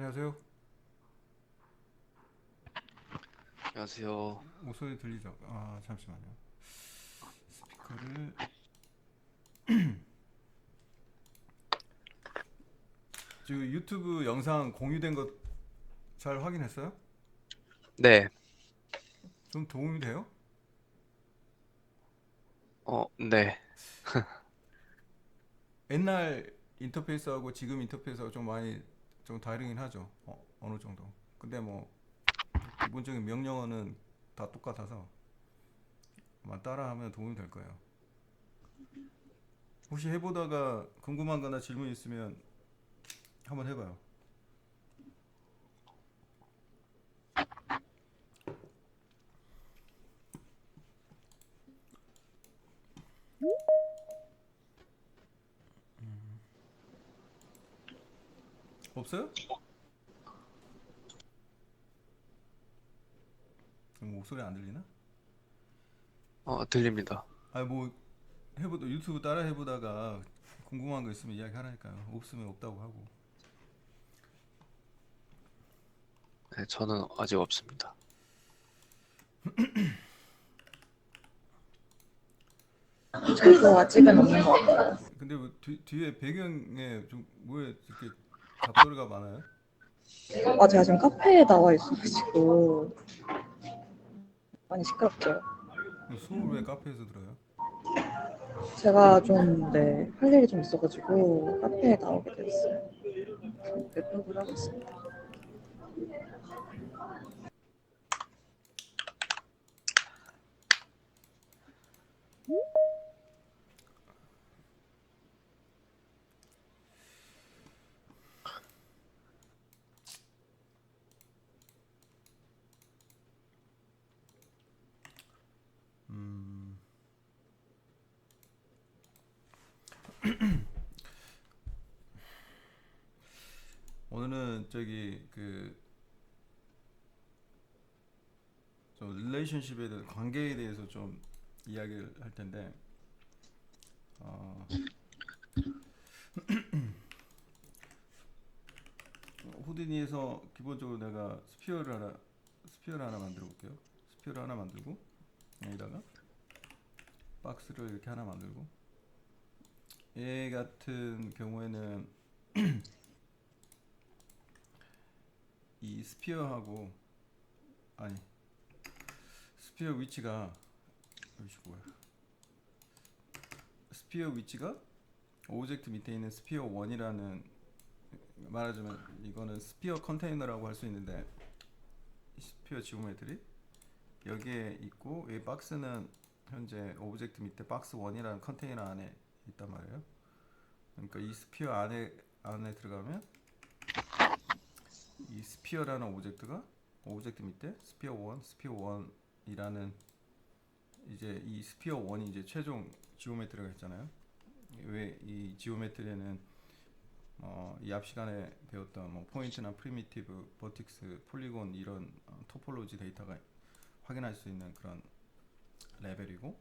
안녕하세요. 안녕하세요. 목소리 들리죠? 아, 잠시만요. 스피커를 지금 유튜브 영상 공유된 거 잘 확인했어요? 네, 좀 도움이 돼요? 네. 옛날 인터페이스하고 지금 인터페이스하고 좀 많이 좀 다르긴 하죠. 어느 정도. 근데 뭐 기본적인 명령어는 다 똑같아서 만 따라하면 도움이 될 거예요. 혹시 해보다가 궁금한 거나 질문 있으면 한번 해봐요. 없어요? 목소리 안 들리나? 들립니다. 아, 뭐 해보다 유튜브 따라 해보다가 궁금한 거 있으면 이야기하라니까요. 없으면 없다고 하고. 네, 저는 아직 없습니다. 저도 아직은 없는 것 같아요. 근데 뭐 뒤에 배경에 좀 왜 이렇게 잡소리가 많아요? 제가 지금 카페에 나와 있어가지고 많이 시끄럽죠. 수업을 왜 카페에서 들어요? 제가 좀, 네, 할 일이 좀 있어가지고 카페에 나오게 됐어요. 웹북을 하고 있습니다. 음, 오늘은 저기 좀 릴레이션십에 대해서 관계에 대해서 좀 이야기를 할 텐데 어, 후디니에서 기본적으로 내가 스피어를 하나 만들어 볼게요. 스피어를 하나 만들고 여기다가 박스를 이렇게 하나 만들고 얘 같은 경우에는 이 스피어하고 아니 스피어 위치가 여기 뭐야 스피어 위치가 오브젝트 밑에 있는 스피어 1이라는 말하자면 이거는 스피어 컨테이너라고 할 수 있는데 스피어 지오메트리 여기에 있고 이 박스는 현재 오브젝트 밑에 박스 1이라는 컨테이너 안에 있단 말이에요. 그러니까 이 스피어 안에 들어가면 이 스피어라는 오브젝트가 오브젝트 밑에 스피어 1이라는 이제 이 스피어 1이 이제 최종 지오메트리가 있잖아요. 왜 이 지오메트리는 이 앞 시간에 배웠던 뭐 포인트나 프리미티브, 버틱스, 폴리곤 이런 토폴로지 데이터가 확인할 수 있는 그런 레벨이고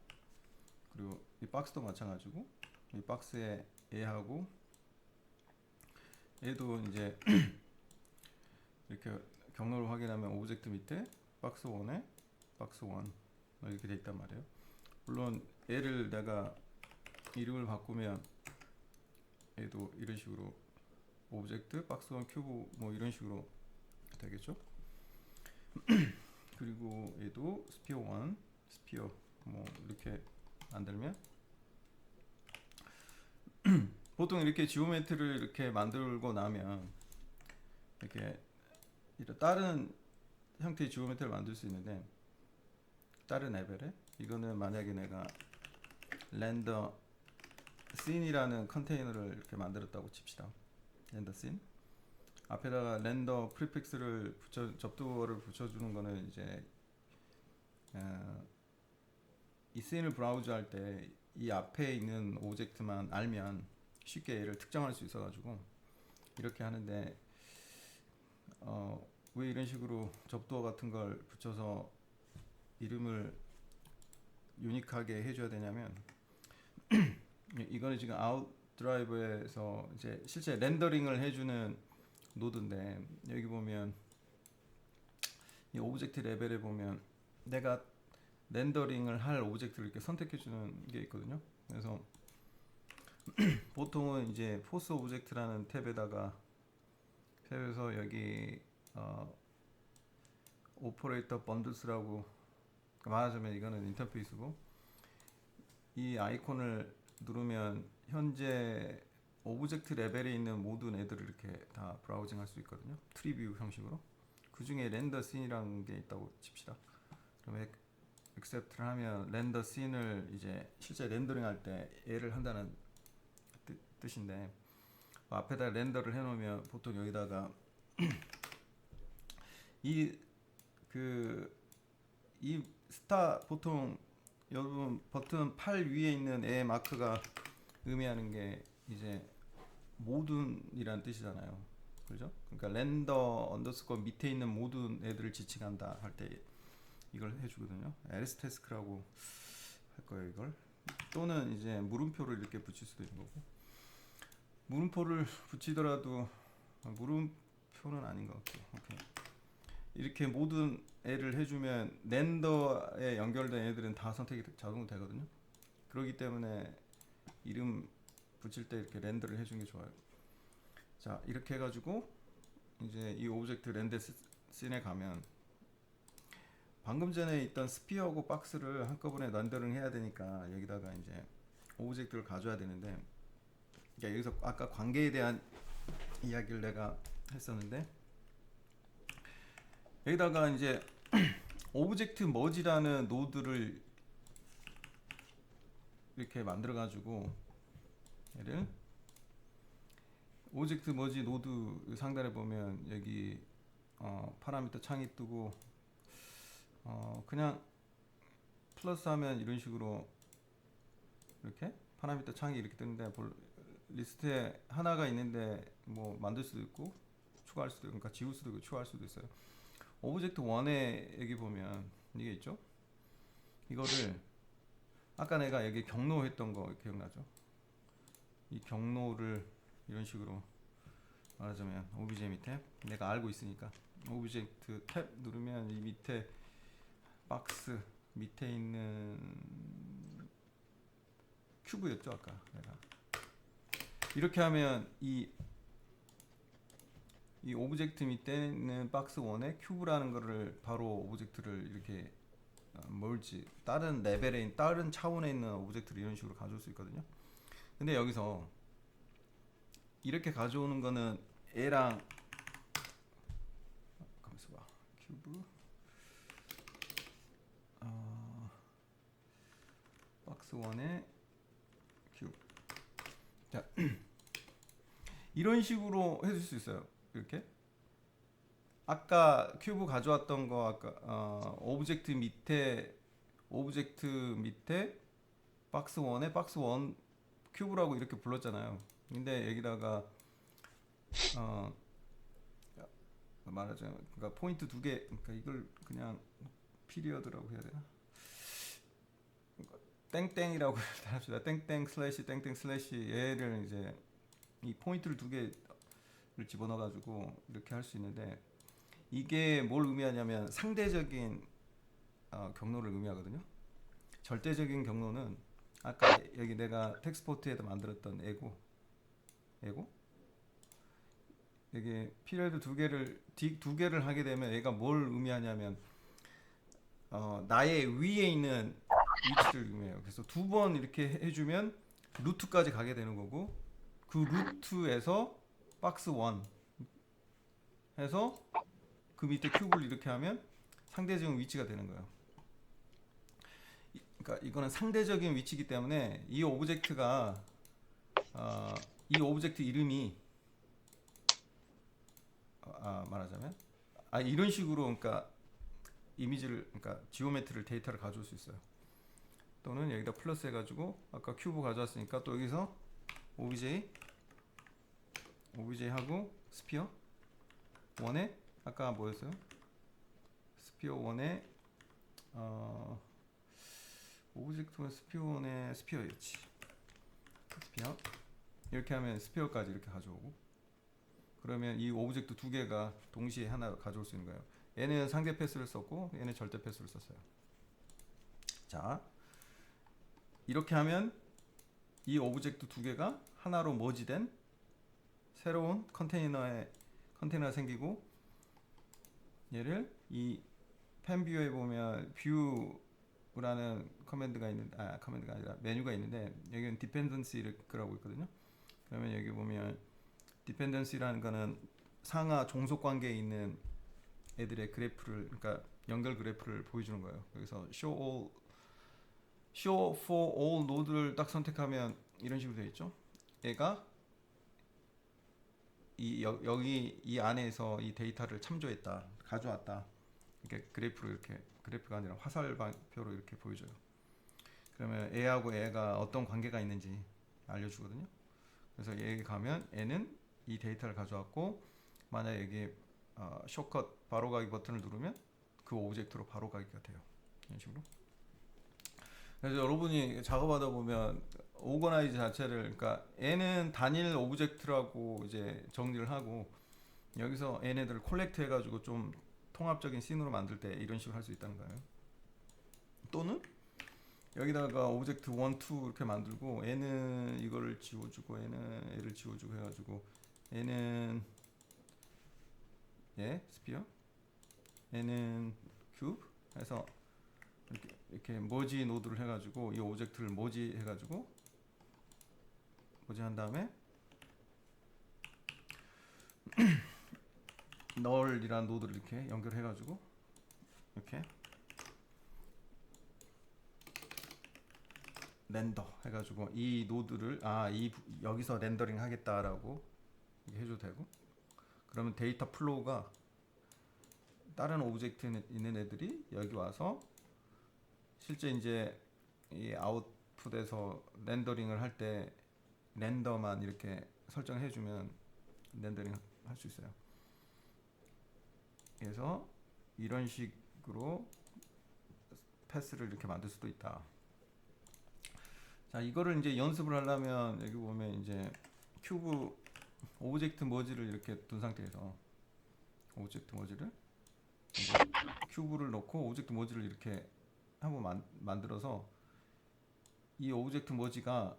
그리고 이 박스도 마찬가지고 이 박스에 얘하고 얘도 이제 이렇게 경로를 확인하면 오브젝트 밑에 박스 1에 박스 1 이렇게 돼 있단 말이에요. 물론 얘를 내가 이름을 바꾸면 얘도 이런 식으로 오브젝트 박스 1 큐브 뭐 이런 식으로 되겠죠. 그리고 얘도 스피어 1 스피어 뭐 이렇게 만들면 보통 이렇게 지오메트리를 이렇게 만들고 나면 이렇게 다른 형태의 지오메트리를 만들 수 있는데 다른 레벨에 이거는 만약에 내가 렌더 씬이라는 컨테이너를 이렇게 만들었다고 칩시다. 렌더 씬 앞에다가 렌더 프리픽스를 접두어를 붙여주는 거는 이제 어, 이 씬을 브라우저 할 때 이 앞에 있는 오브젝트만 알면 쉽게 얘를 특정할 수 있어가지고 이렇게 하는데 왜 이런 식으로 접두어 같은 걸 붙여서 이름을 유니크하게 해줘야 되냐면 이거는 지금 아웃 드라이브에서 이제 실제 렌더링을 해주는 노드인데 여기 보면 이 오브젝트 레벨에 보면 내가 렌더링을 할 오브젝트를 이렇게 선택해 주는 게 있거든요. 그래서 보통은 이제 포스 오브젝트라는 탭에서 여기 오퍼레이터 번들스라고 말하자면 이거는 인터페이스고 이 아이콘을 누르면 현재 오브젝트 레벨에 있는 모든 애들을 이렇게 다 브라우징 할 수 있거든요. 트리뷰 형식으로. 그 중에 렌더 씬이라는 게 있다고 칩시다. 그러면 accept를 하면 렌더 씬을 이제 실제 렌더링 할 때 얘를 한다는 뜻인데 앞에다 렌더를 해놓으면 보통 여기다가 이 스타 보통 여러분 버튼 8 위에 있는 애 마크가 의미하는 게 이제 모든이라는 뜻이잖아요. 그죠? 그러니까 렌더 언더스코어 밑에 있는 모든 애들을 지칭한다 할 때 이걸 해주거든요. else task라고 할 거예요 이걸. 또는 이제 물음표를 이렇게 붙일 수도 있는 거고. 물음표를 붙이더라도 물음표는 아닌 것 같고. 오케이. 이렇게 모든 애를 해주면 렌더에 연결된 애들은 다 선택이 자동으로 되거든요. 그렇기 때문에 이름 붙일 때 이렇게 렌더를 해주는 게 좋아요. 자, 이렇게 해가지고 이제 이 오브젝트 렌더 씬에 가면 방금 전에 있던 스피어하고 박스를 한꺼번에 렌더링 해야 되니까 여기다가 이제 오브젝트를 가져야 되는데, 그러니까 여기서 아까 관계에 대한 이야기를 내가 했었는데 여기다가 이제 오브젝트 머지라는 노드를 이렇게 만들어 가지고 얘를 오브젝트 머지 노드 상단에 보면 여기 파라미터 창이 뜨고 그냥 플러스 하면 이런 식으로 이렇게 파라미터 창이 이렇게 뜨는데 리스트에 하나가 있는데 뭐 만들 수도 있고 추가할 수도 있고, 그러니까 지울 수도 있고 추가할 수도 있어요. 오브젝트 1에 여기 보면 이게 있죠. 이거를 아까 내가 여기 경로 했던 거 기억나죠? 이 경로를 이런 식으로 말하자면 OBJ 밑에 내가 알고 있으니까 오브젝트 탭 누르면 이 밑에 박스 밑에 있는 큐브였죠 아까 내가. 이렇게 하면 이 오브젝트 밑에 있는 박스 1에 큐브라는 거를 바로 오브젝트를 이렇게 멀지 다른 레벨에 다른 차원에 있는 오브젝트를 이런 식으로 가져올 수 있거든요. 근데 여기서 이렇게 가져오는 거는 얘랑 가만있어 봐. 큐브 박스 1에 큐브. 자 이런 식으로 해줄 수 있어요. 이렇게 아까 큐브 가져왔던 거 아까 오브젝트 밑에 박스 1에 박스 1 큐브라고 이렇게 불렀잖아요. 근데 여기다가 말하자면 그러니까 포인트 두 개, 그러니까 이걸 그냥 피리어드라고 해야 되나? 땡땡이라고 합시다. 땡땡 슬래시 땡땡 슬래시 얘를 이제 이 포인트를 두 개를 집어넣어 가지고 이렇게 할 수 있는데 이게 뭘 의미하냐면 상대적인 경로를 의미하거든요. 절대적인 경로는 아까 여기 내가 텍스포트에도 만들었던 에고 여기 피리어드 두 개를 하게 되면 얘가 뭘 의미하냐면 나의 위에 있는 위치를 의미해요. 그래서 두 번 이렇게 해주면 루트까지 가게 되는 거고 그 루트에서 박스 1 해서 그 밑에 큐브를 이렇게 하면 상대적인 위치가 되는 거예요. 그러니까 이거는 상대적인 위치이기 때문에 이 오브젝트가 이 오브젝트 이름이 말하자면 이런 식으로 그러니까 이미지를 그러니까 지오메트리를 데이터를 가져올 수 있어요. 또는 여기다 플러스 해가지고 아까 큐브 가져왔으니까 또 여기서 OBJ 하고 스피어 1에 아까 뭐였어요? 스피어 1에 오브젝트가 스피어 1에 스피어였지. 스피어 이렇게 하면 스피어까지 이렇게 가져오고 그러면 이 오브젝트 두 개가 동시에 하나 가져올 수 있는 거예요. 얘는 상대 패스를 썼고 얘는 절대 패스를 썼어요. 자, 이렇게 하면 이 오브젝트 두 개가 하나로 머지된 새로운 컨테이너가 생기고, 얘를 이 펜뷰에 보면 뷰라는 커맨드가 아니라 메뉴가 있는데, 여기는 디펜던시라고 있거든요. 그러면 여기 보면 디펜던시라는 거는 상하 종속 관계에 있는 애들의 그래프를, 그러니까 연결 그래프를 보여주는 거예요. 여기서 show for all 노드를 딱 선택하면 이런 식으로 되어 있죠. 얘가 여기 이 안에서 이 데이터를 참조했다, 가져왔다. 이렇게 그래프가 아니라 화살표로 이렇게 보여줘요. 그러면 얘하고 얘가 어떤 관계가 있는지 알려주거든요. 그래서 여기 가면 얘는 이 데이터를 가져왔고, 만약 여기 숏컷 바로 가기 버튼을 누르면 그 오브젝트로 바로 가기가 돼요. 이런 식으로. 그래서 여러분이 작업하다 보면 오거나이즈 자체를, 그러니까 얘는 단일 오브젝트라고 이제 정리를 하고, 여기서 얘네들을 콜렉트 해가지고 좀 통합적인 씬으로 만들 때 이런 식으로 할 수 있다는 거예요. 또는 여기다가 오브젝트 1, 2 이렇게 만들고, 얘는 이거를 지워주고 얘는 얘를 지워주고 해가지고, 얘는 스피어, 얘는 큐브 해서 이렇게 머지 노드를 해가지고 이 오브젝트를 머지 해가지고 한 다음에 널이라는 노드를 이렇게 연결해가지고 이렇게 렌더 해가지고 이 노드를 여기서 렌더링 하겠다라고 해줘도 되고, 그러면 데이터 플로우가 다른 오브젝트에 있는 애들이 여기 와서 실제 이제 이 아웃풋에서 렌더링을 할 때 렌더만 이렇게 설정해주면 렌더링 할 수 있어요. 그래서 이런 식으로 패스를 이렇게 만들 수도 있다. 자, 이거를 이제 연습을 하려면 여기 보면 이제 큐브 오브젝트 머지를 이렇게 둔 상태에서 오브젝트 머지를 큐브를 넣고 오브젝트 머지를 이렇게 한번 만들어서 이 오브젝트 머지가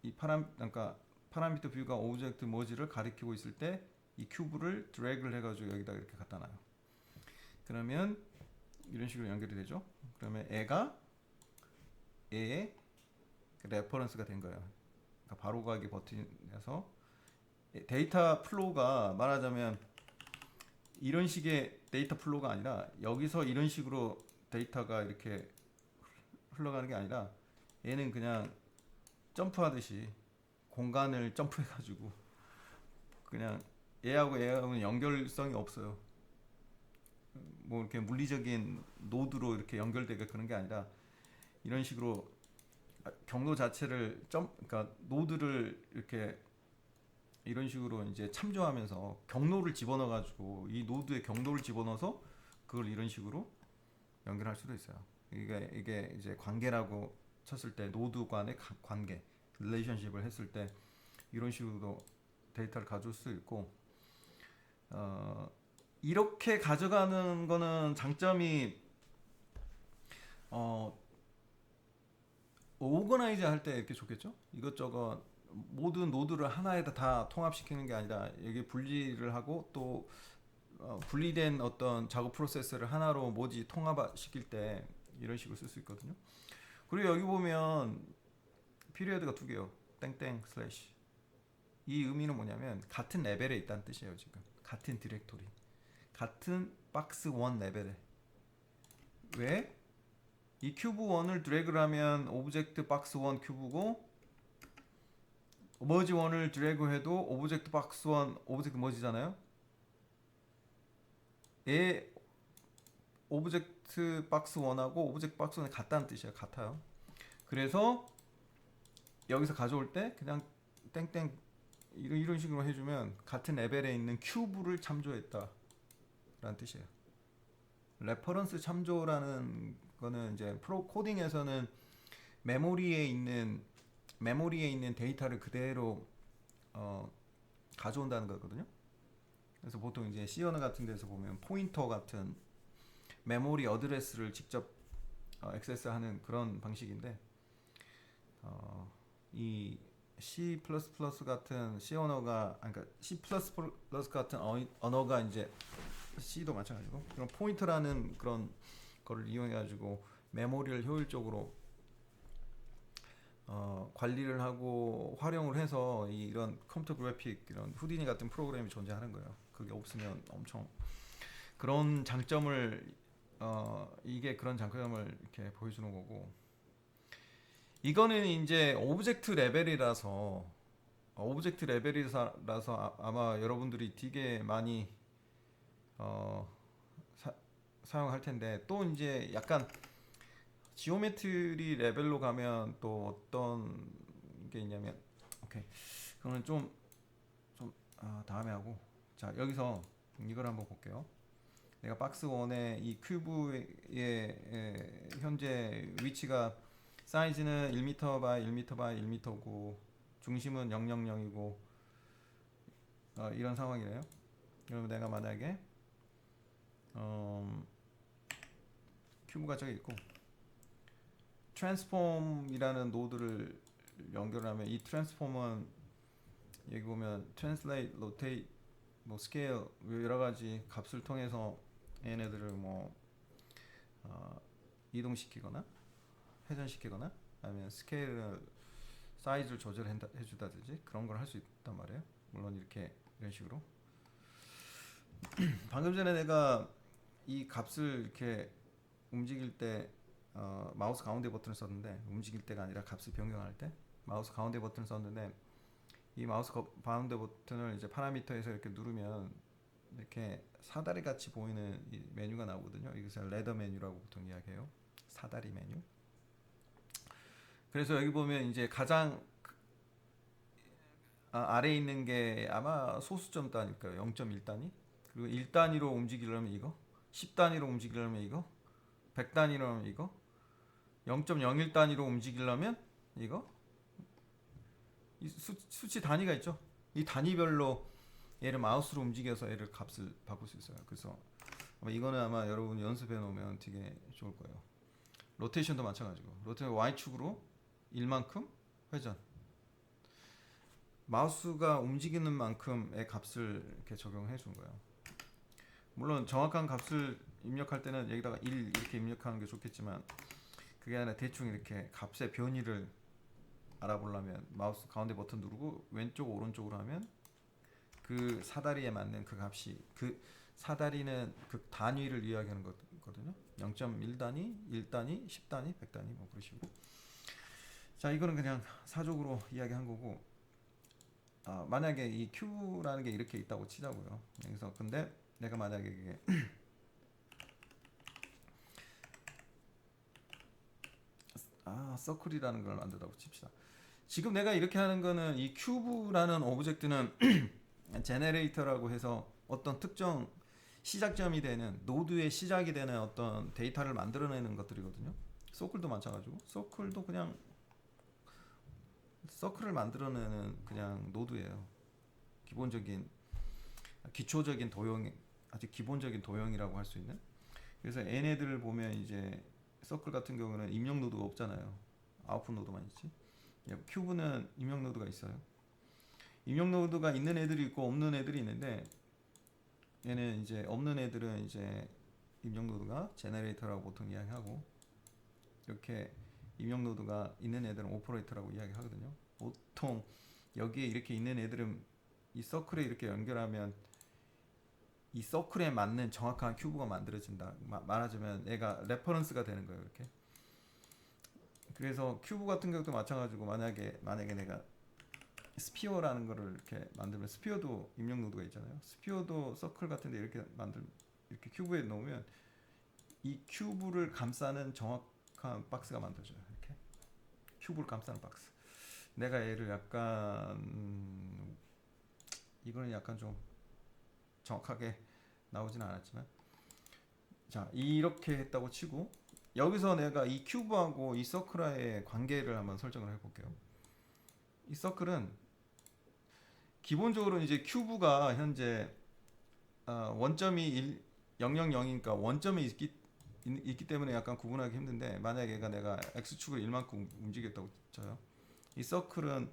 그러니까 파라미터 뷰가 오브젝트 머지를 가리키고 있을 때 이 큐브를 드래그를 해가지고 여기다 이렇게 갖다 놔요. 그러면 이런 식으로 연결이 되죠. 그러면 얘가 얘의 레퍼런스가 된 거예요. 그러니까 바로 가기 버튼에서 데이터 플로우가 말하자면 이런 식의 데이터 플로우가 아니라 여기서 이런 식으로 데이터가 이렇게 흘러가는 게 아니라, 얘는 그냥 점프하듯이 공간을 점프해가지고 그냥 얘하고는 연결성이 없어요. 뭐 이렇게 물리적인 노드로 이렇게 연결되게 그런 게 아니라 이런 식으로 경로 자체를 그러니까 노드를 이렇게 이런 식으로 이제 참조하면서 경로를 집어넣어가지고 이 노드에 경로를 집어넣어서 그걸 이런 식으로 연결할 수도 있어요. 이게 이제 관계라고 쳤을 때 노드 간의 관계, 릴레이션십을 했을 때 이런 식으로 데이터를 가져올 수 있고, 이렇게 가져가는 거는 장점이 오거나이즈 할 때 이렇게 좋겠죠. 이것저것 모든 노드를 하나에다 다 통합시키는 게 아니라 여기 분리를 하고 또 분리된 어떤 작업 프로세스를 하나로 모지 통합시킬 때 이런 식으로 쓸 수 있거든요. 그리고 여기 보면 피리어드가 두 개요. 땡땡 슬래시. 이 의미는 뭐냐면 같은 레벨에 있다는 뜻이에요. 지금 같은 디렉토리, 같은 박스 1 레벨에. 왜? 이 큐브 1을 드래그를 하면 오브젝트 박스 1 큐브고, 머지 1을 드래그 해도 오브젝트 박스 1 오브젝트 머지잖아요. 얘 오브젝트 박스 1하고 오브젝트 박스 1이 같다는 뜻이에요. 같아요. 그래서 여기서 가져올 때 그냥 땡땡 이런 식으로 해주면 같은 레벨에 있는 큐브를 참조했다 라는 뜻이에요. 레퍼런스 참조라는 거는 이제 프로 코딩에서는 메모리에 있는 데이터를 그대로 가져온다는 거거든요. 그래서 보통 이제 C 언어 같은 데서 보면 포인터 같은 메모리 어드레스를 직접 액세스하는 그런 방식인데 이 C++ 같은 C 언어가 그러니까 C++ 같은 언어가 이제 C도 마찬가지고 그런 포인터라는 그런 거를 이용해 가지고 메모리를 효율적으로 관리를 하고 활용을 해서 이런 컴퓨터 그래픽 이런 후디니 같은 프로그램이 존재하는 거예요. 그게 없으면 엄청 그런 장점을 이게 그런 장점을 이렇게 보여주는 거고 이거는 이제 오브젝트 레벨이라서 아마 여러분들이 되게 많이 사용할 텐데 또 이제 약간 지오메트리 레벨로 가면 또 어떤 게 있냐면 오케이 그거는 좀 다음에 하고 자 여기서 이걸 한번 볼게요. 내가 박스 1의 이 큐브의 현재 위치가 사이즈는 1m 바이 1m 바이 1m고 중심은 000이고 이런 상황이래요. 그러면 내가 만약에 큐브가 저기 있고 트랜스폼이라는 노드를 연결하면 이 트랜스폼은 여기 보면 translate, rotate, 뭐 scale 여러 가지 값을 통해서 얘네들을 뭐 이동시키거나 회전시키거나 아니면 스케일을 사이즈를 조절해주다든지 그런 걸 할 수 있단 말이에요. 물론 이렇게 이런 식으로 방금 전에 내가 이 값을 이렇게 움직일 때 마우스 가운데 버튼을 썼는데 움직일 때가 아니라 값을 변경할 때 마우스 가운데 버튼을 썼는데 이 마우스 가운데 버튼을 이제 파라미터에서 이렇게 누르면 이렇게 사다리 같이 보이는 이 메뉴가 나오거든요. 이것을 레더 메뉴라고 보통 이야기해요. 사다리 메뉴. 그래서 여기 보면 이제 가장 아래에 있는 게 아마 소수점 단위일까요? 0.1단위. 그리고 1단위로 움직이려면 이거, 10단위로 움직이려면 이거, 100단위로 이거, 0.01단위로 움직이려면 이거. 이 수치 단위가 있죠. 이 단위별로 얘를 마우스로 움직여서 얘를 값을 바꿀 수 있어요. 그래서 이거는 아마 여러분 연습해 놓으면 되게 좋을 거예요. 로테이션도 마찬가지고 로테이션 Y축으로 1만큼 회전 마우스가 움직이는 만큼의 값을 이렇게 적용해 준 거예요. 물론 정확한 값을 입력할 때는 여기다가 1 이렇게 입력하는 게 좋겠지만 그게 아니라 대충 이렇게 값의 변이를 알아보려면 마우스 가운데 버튼 누르고 왼쪽 오른쪽으로 하면 그 사다리에 맞는 그 값이 그 사다리는 그 단위를 이야기하는 거거든요. 0.1단위, 1단위, 10단위, 100단위 뭐 그런 식으로. 자 이거는 그냥 사족으로 이야기한 거고 만약에 이 큐브라는 게 이렇게 있다고 치자고요. 여기서 근데 내가 만약에 이게 서클이라는 걸 만들다고 칩시다. 지금 내가 이렇게 하는 거는 이 큐브라는 오브젝트는 제네레이터라고 해서 어떤 특정 시작점이 되는 노드의 시작이 되는 어떤 데이터를 만들어내는 것들이거든요. 서클도 마찬가지고 서클도 그냥 서클을 만들어내는 그냥 노드예요. 기초적인 도형 아주 기본적인 도형이라고 할 수 있는. 그래서 얘네들을 보면 이제 서클 같은 경우는 입력 노드가 없잖아요. 아웃풋 노드만 있지. 큐브는 입력 노드가 있어요. 입력 노드가 있는 애들이 있고 없는 애들이 있는데 얘는 이제 없는 애들은 이제 입력 노드가 제너레이터라고 보통 이야기하고 이렇게 입력 노드가 있는 애들은 오퍼레이터라고 이야기하거든요. 보통 여기에 이렇게 있는 애들은 이 서클에 이렇게 연결하면 이 서클에 맞는 정확한 큐브가 만들어진다. 말하자면 얘가 레퍼런스가 되는 거예요. 이렇게. 그래서 큐브 같은 경우도 마찬가지고 만약에 내가 스피어라는 거를 이렇게 만들면 스피어도 입력 노드가 있잖아요. 스피어도 서클 같은데 이렇게 이렇게 큐브에 넣으면 이 큐브를 감싸는 정확한 박스가 만들어져요. 이렇게 큐브를 감싸는 박스. 내가 얘를 약간 이거는 약간 좀 정확하게 나오진 않았지만 자 이렇게 했다고 치고 여기서 내가 이 큐브하고 이 서클의 관계를 한번 설정을 해볼게요. 이 서클은 기본적으로 이제 큐브가 현재 원점이 000이니까 원점이 있기 때문에 약간 구분하기 힘든데, 만약에 얘가 내가 x축을 1만큼 움직였다고 쳐요. 이 서클을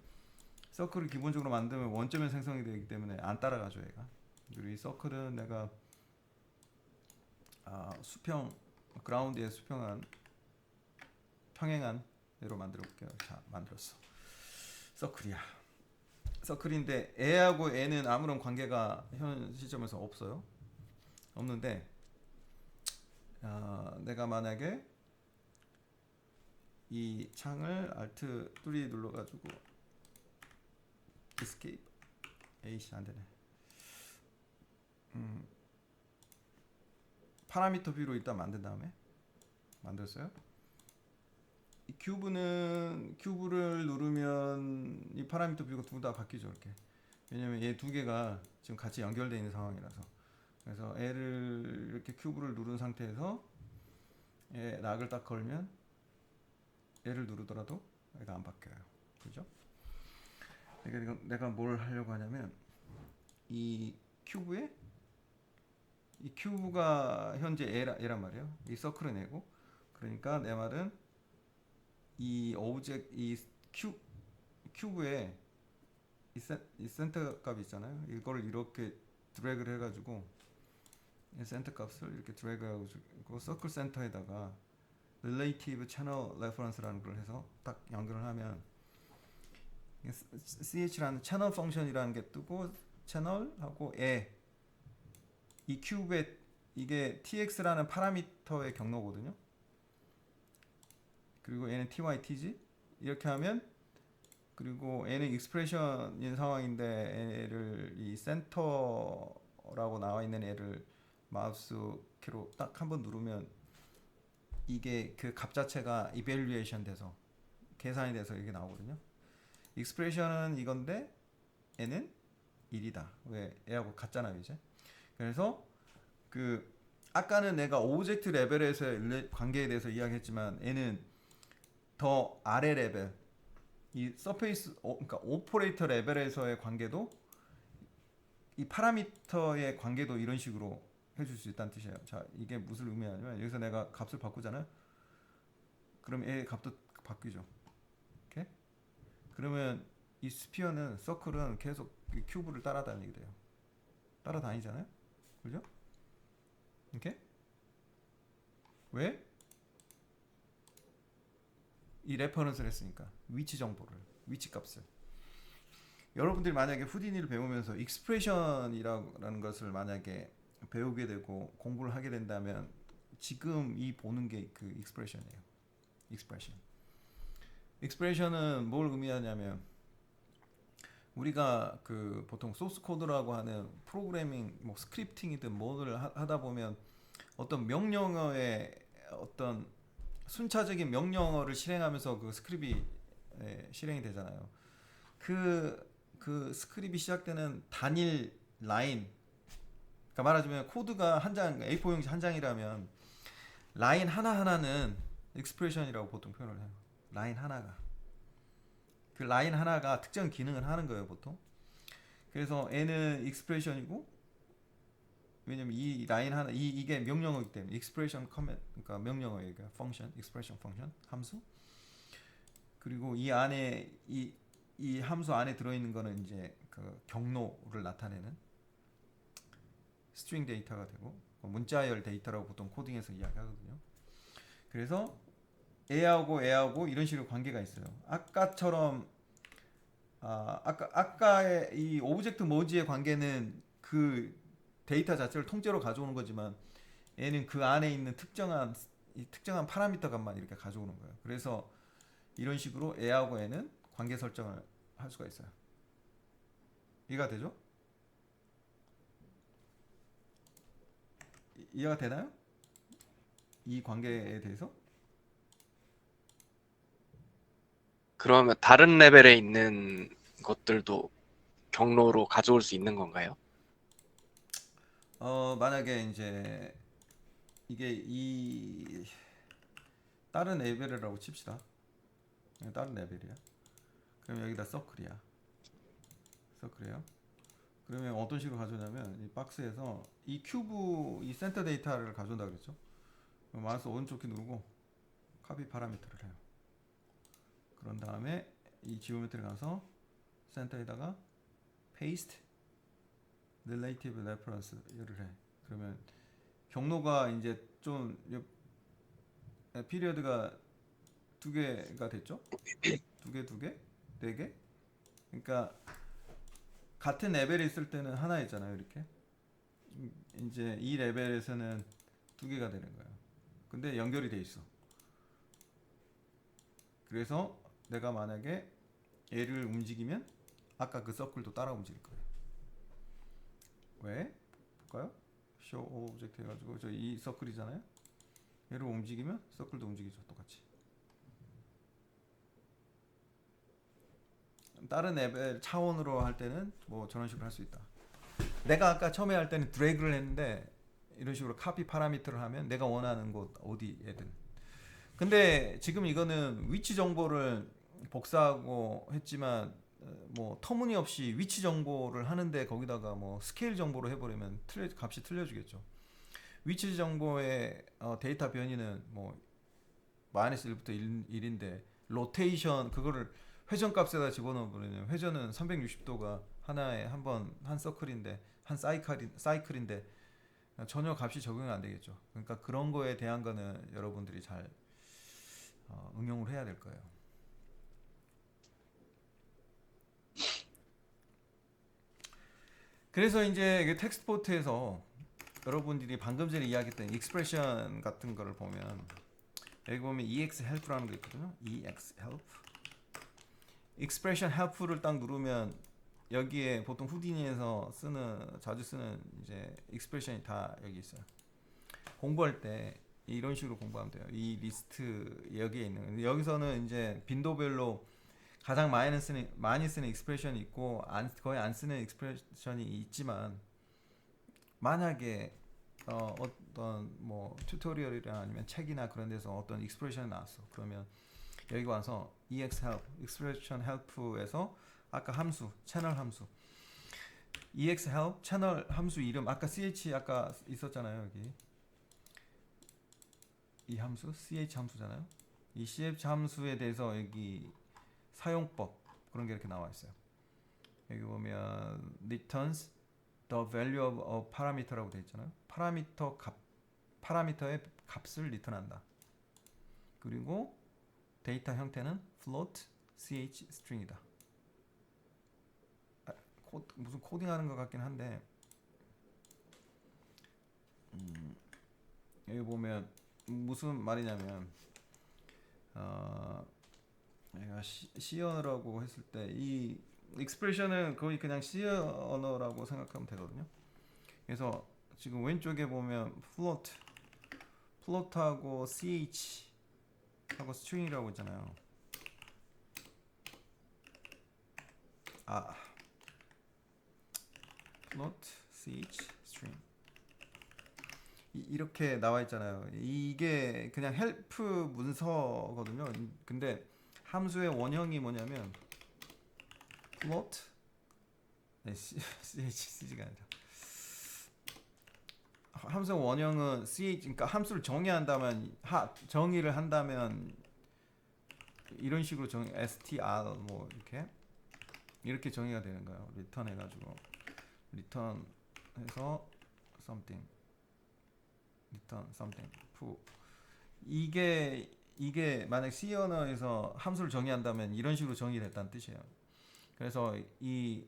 기본적으로 만들면 원점에 생성이 되기 때문에 안 따라가죠 얘가. 그리고 이 서클은 내가 수평 그라운드에 수평한 평행한 대로 만들어 볼게요. 자, 만들었어. 서클이야. 서클인데 A하고 N은 아무런 관계가 현 시점에서 없어요. 없는데 내가 만약에 이 창을 Alt 3 눌러가지고 Escape 에이씨 안되네. 파라미터 뷰로 일단 만든 다음에 만들었어요. 이 큐브를 누르면 이 파라미터 뷰가 둘 다 바뀌죠 이렇게. 왜냐면 얘 두 개가 지금 같이 연결되어 있는 상황이라서. 그래서 얘를 이렇게 큐브를 누른 상태에서 얘 락을 딱 걸면 얘를 누르더라도 얘가 안 바뀌어요. 그죠? 그러니까 내가 뭘 하려고 하냐면 이 큐브가 현재 얘란 말이에요. 이 서클은 얘고, 그러니까 내 말은 이 큐브에 이 센터 값 있잖아요. 이걸 이렇게 드래그를 해가지고 이 센터 값을 이렇게 드래그 해가지고 서클 센터에다가 Relative Channel Reference라는 걸 해서 딱 연결을 하면 ch라는 채널 펑션이라는 게 뜨고, 채널하고 이 큐브에 이게 tx라는 파라미터의 경로거든요. 그리고 얘는 ty, tg 이렇게 하면, 그리고 얘는 익스프레션인 상황인데 얘를 이 센터라고 나와 있는 얘를 마우스 키로 딱 한번 누르면 이게 그 값 자체가 이밸류에이션 돼서 계산이 돼서 이게 나오거든요. 익스프레션은 이건데 얘는 1이다. 왜? 얘하고 같잖아요 이제. 그래서 그 아까는 내가 오브젝트 레벨에서의 관계에 대해서 이야기했지만 얘는 더 아래 레벨, 이 서페이스 그러니까 오퍼레이터 레벨에서의 관계도, 이 파라미터의 관계도 이런 식으로 해줄 수 있다는 뜻이에요. 자, 이게 무슨 의미냐면 여기서 내가 값을 바꾸잖아요. 그럼 얘 값도 바뀌죠. 오케이? 그러면 이 스피어는, 서클은 계속 이 큐브를 따라다니게 돼요. 따라다니잖아요. 그죠? 이렇게? 왜? 이 레퍼런스를 했으니까 위치 정보를, 위치 값을. 여러분들이 만약에 후디니를 배우면서 익스프레션이라는 것을 만약에 배우게 되고 공부를 하게 된다면 지금 이 보는 게 그 익스프레션이에요. 익스프레션은 뭘 의미하냐면, 우리가 그 보통 소스 코드라고 하는 프로그래밍, 뭐 스크립팅이든 뭐를 하다 보면 어떤 명령어의 어떤 순차적인 명령어를 실행하면서 그 스크립이 실행이 되잖아요. 그 스크립이 시작되는 단일 라인, 그러니까 말하자면 코드가 한 장, A4 용지 한 장이라면 라인 하나하나는 익스프레션이라고 보통 표현을 해요. 라인 하나가, 그 라인 하나가 특정 기능을 하는 거예요 보통. 그래서 얘는 익스프레션이고, 왜냐면 이 라인 하나, 이게 명령어이기 때문에 익스프레션 커맨드, 그러니까 명령어예요. 그러니까 펑션, 익스프레션 펑션, 함수. 그리고 이 안에 이 함수 안에 들어있는 거는 이제 그 경로를 나타내는 스트링 데이터가 되고, 문자열 데이터라고 보통 코딩에서 이야기하거든요. 그래서 A하고 이런 식으로 관계가 있어요. 아까처럼 아까의 이 오브젝트 머지의 관계는 그 데이터 자체를 통째로 가져오는 거지만, 얘는 그 안에 있는 특정한 파라미터 값만 이렇게 가져오는 거예요. 그래서 이런 식으로 A하고 N은 관계 설정을 할 수가 있어요. 이해가 되죠? 이해가 되나요? 이 관계에 대해서? 그러면 다른 레벨에 있는 것들도 경로로 가져올 수 있는 건가요? 만약에 이제 이게 이 다른 레벨이라고 칩시다. 다른 레벨이야. 그럼 여기다 서클이에요. 그러면 어떤 식으로 가져오냐면 이 박스에서 이 큐브 이 센터 데이터를 가져온다 그랬죠. 그럼 마우스 오른쪽 키 누르고 카피 파라미터를 해요. 그런 다음에 이 지오메트리 가서 센터에다가 paste relative reference를 해. 그러면 경로가 이제 좀 피리어드가 두 개가 됐죠? 두 개? 네 개? 그러니까 같은 레벨에 있을 때는 하나 있잖아요, 이렇게. 이제 이 레벨에서는 두 개가 되는 거예요. 근데 연결이 돼 있어. 그래서 내가 만약에 얘를 움직이면 아까 그 서클도 따라 움직일 거예요. 왜? 볼까요? show object 해가지고 저 이 서클이잖아요. 얘를 움직이면 서클도 움직이죠, 똑같이. 다른 레벨 차원으로 할 때는 뭐 저런 식으로 할 수 있다. 내가 아까 처음에 할 때는 드래그를 했는데 이런 식으로 카피 파라미터를 하면 내가 원하는 곳 어디에든. 근데 지금 이거는 위치 정보를 복사하고 했지만 뭐 터무니없이 위치 정보를 하는데 거기다가 뭐 스케일 정보로 해버리면 값이 틀려지겠죠. 위치 정보의 데이터 변이는 뭐 -1부터 1인데 로테이션 그거를 회전 값에다 집어넣으면 회전은 360도가 하나에 한 서클인데 한 사이클인데 전혀 값이 적용이 안 되겠죠. 그러니까 그런 거에 대한 거는 여러분들이 잘 응용을 해야 될 거예요. 그래서 이제 텍스트포트에서 여러분들이 방금 전에 이야기했던 익스프레션 같은 거를 보면 여기 보면 EXHelp라는 거 있거든요. EXHelp. Expression Help를 딱 누르면 여기에 보통 후디니에서 자주 쓰는 이제 익스프레션이 다 여기 있어요. 공부할 때 이런 식으로 공부하면 돼요. 이 리스트 여기에 있는 여기서는 이제 빈도별로 가장 많이 쓰는 익스프레션이 있고 거의 안 쓰는 익스프레션이 있지만 만약에 어떤 뭐 튜토리얼이나 아니면 책이나 그런 데서 어떤 익스프레션이 나왔어. 그러면 여기 와서 EXHelp, Expression Help에서 아까 함수, 채널 함수 EXHelp 채널 함수 이름 아까 ch 아까 있었잖아요. 여기 이 함수 ch 함수잖아요. 이 ch 함수에 대해서 여기 사용법 그런 게 이렇게 나와 있어요. 여기 보면 returns the value of a parameter라고 되어 있잖아요. 파라미터의 값을 리턴한다. 그리고 데이터 형태는 float ch string이다. 무슨 코딩하는 것 같긴 한데 여기 보면 무슨 말이냐면 내가 C 언어라고 했을 때 이 익스프레션은 거의 그냥 C 언어라고 생각하면 되거든요. 그래서 지금 왼쪽에 보면 float하고 ch 하고 string이라고 있잖아요. float, ch, string 이렇게 나와 있잖아요. 이게 그냥 help 문서거든요. 근데 함수의 원형이 뭐냐면 float ch가 아니라 함수의 원형은 그러니까 함수를 정의한다면 정의를 한다면 이런 식으로 str 뭐 이렇게 정의가 되는 거예요. 리턴 해가지고 리턴 해서 something return something fu 이게 만약 C 언어에서 함수를 정의한다면 이런 식으로 정의됐다는 뜻이에요. 그래서 이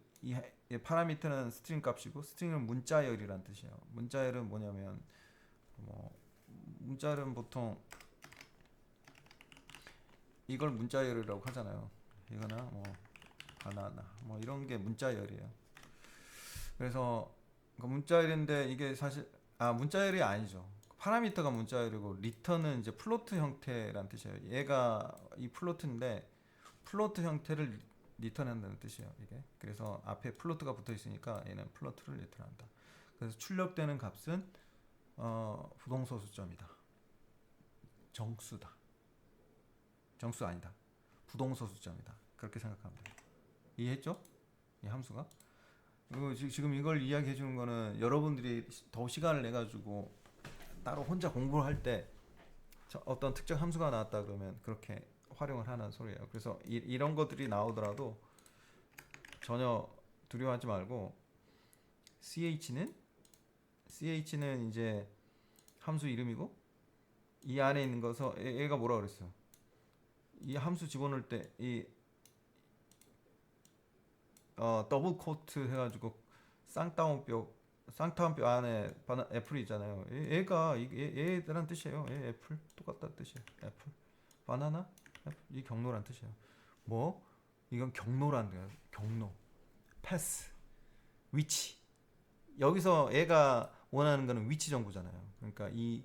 파라미터는 스트링 값이고 스트링은 문자열이란 뜻이에요. 문자열은 뭐냐면 문자열은 보통 이걸 문자열이라고 하잖아요. 이거나 뭐 바나나 뭐 이런 게 문자열이에요. 그래서 문자열인데 이게 사실 문자열이 아니죠. 파라미터가 문자열이고 리턴은 이제 플로트 형태란 뜻이에요. 얘가 이 플로트인데 플로트 형태를 리턴한다는 뜻이에요. 이게 그래서 앞에 플로트가 붙어 있으니까 얘는 플로트를 리턴한다. 그래서 출력되는 값은 부동소 수점이다. 정수다. 정수 아니다. 부동소 수점이다. 그렇게 생각하면 돼요. 이해했죠? 이 함수가 지금 이걸 이야기해 주는 거는 여러분들이 더 시간을 내 가지고 따로 혼자 공부를 할 때 어떤 특정 함수가 나왔다 그러면 그렇게 활용을 하는 소리예요. 그래서 이런 것들이 나오더라도 전혀 두려워하지 말고 ch는 이제 함수 이름이고 이 안에 있는 거서 얘가 뭐라 그랬어? 이 함수 집어넣을 때 이 더블 코트 해가지고 쌍따옴표 안에 애플이 있잖아요. 얘가 얘들란 뜻이에요. 얘 애플 똑같다는 뜻이에요. 애플 바나나 애플. 이 경로란 뜻이에요. 뭐 이건 경로란 거예요. 경로 패스 위치. 여기서 얘가 원하는 거는 위치 정보잖아요. 그러니까 이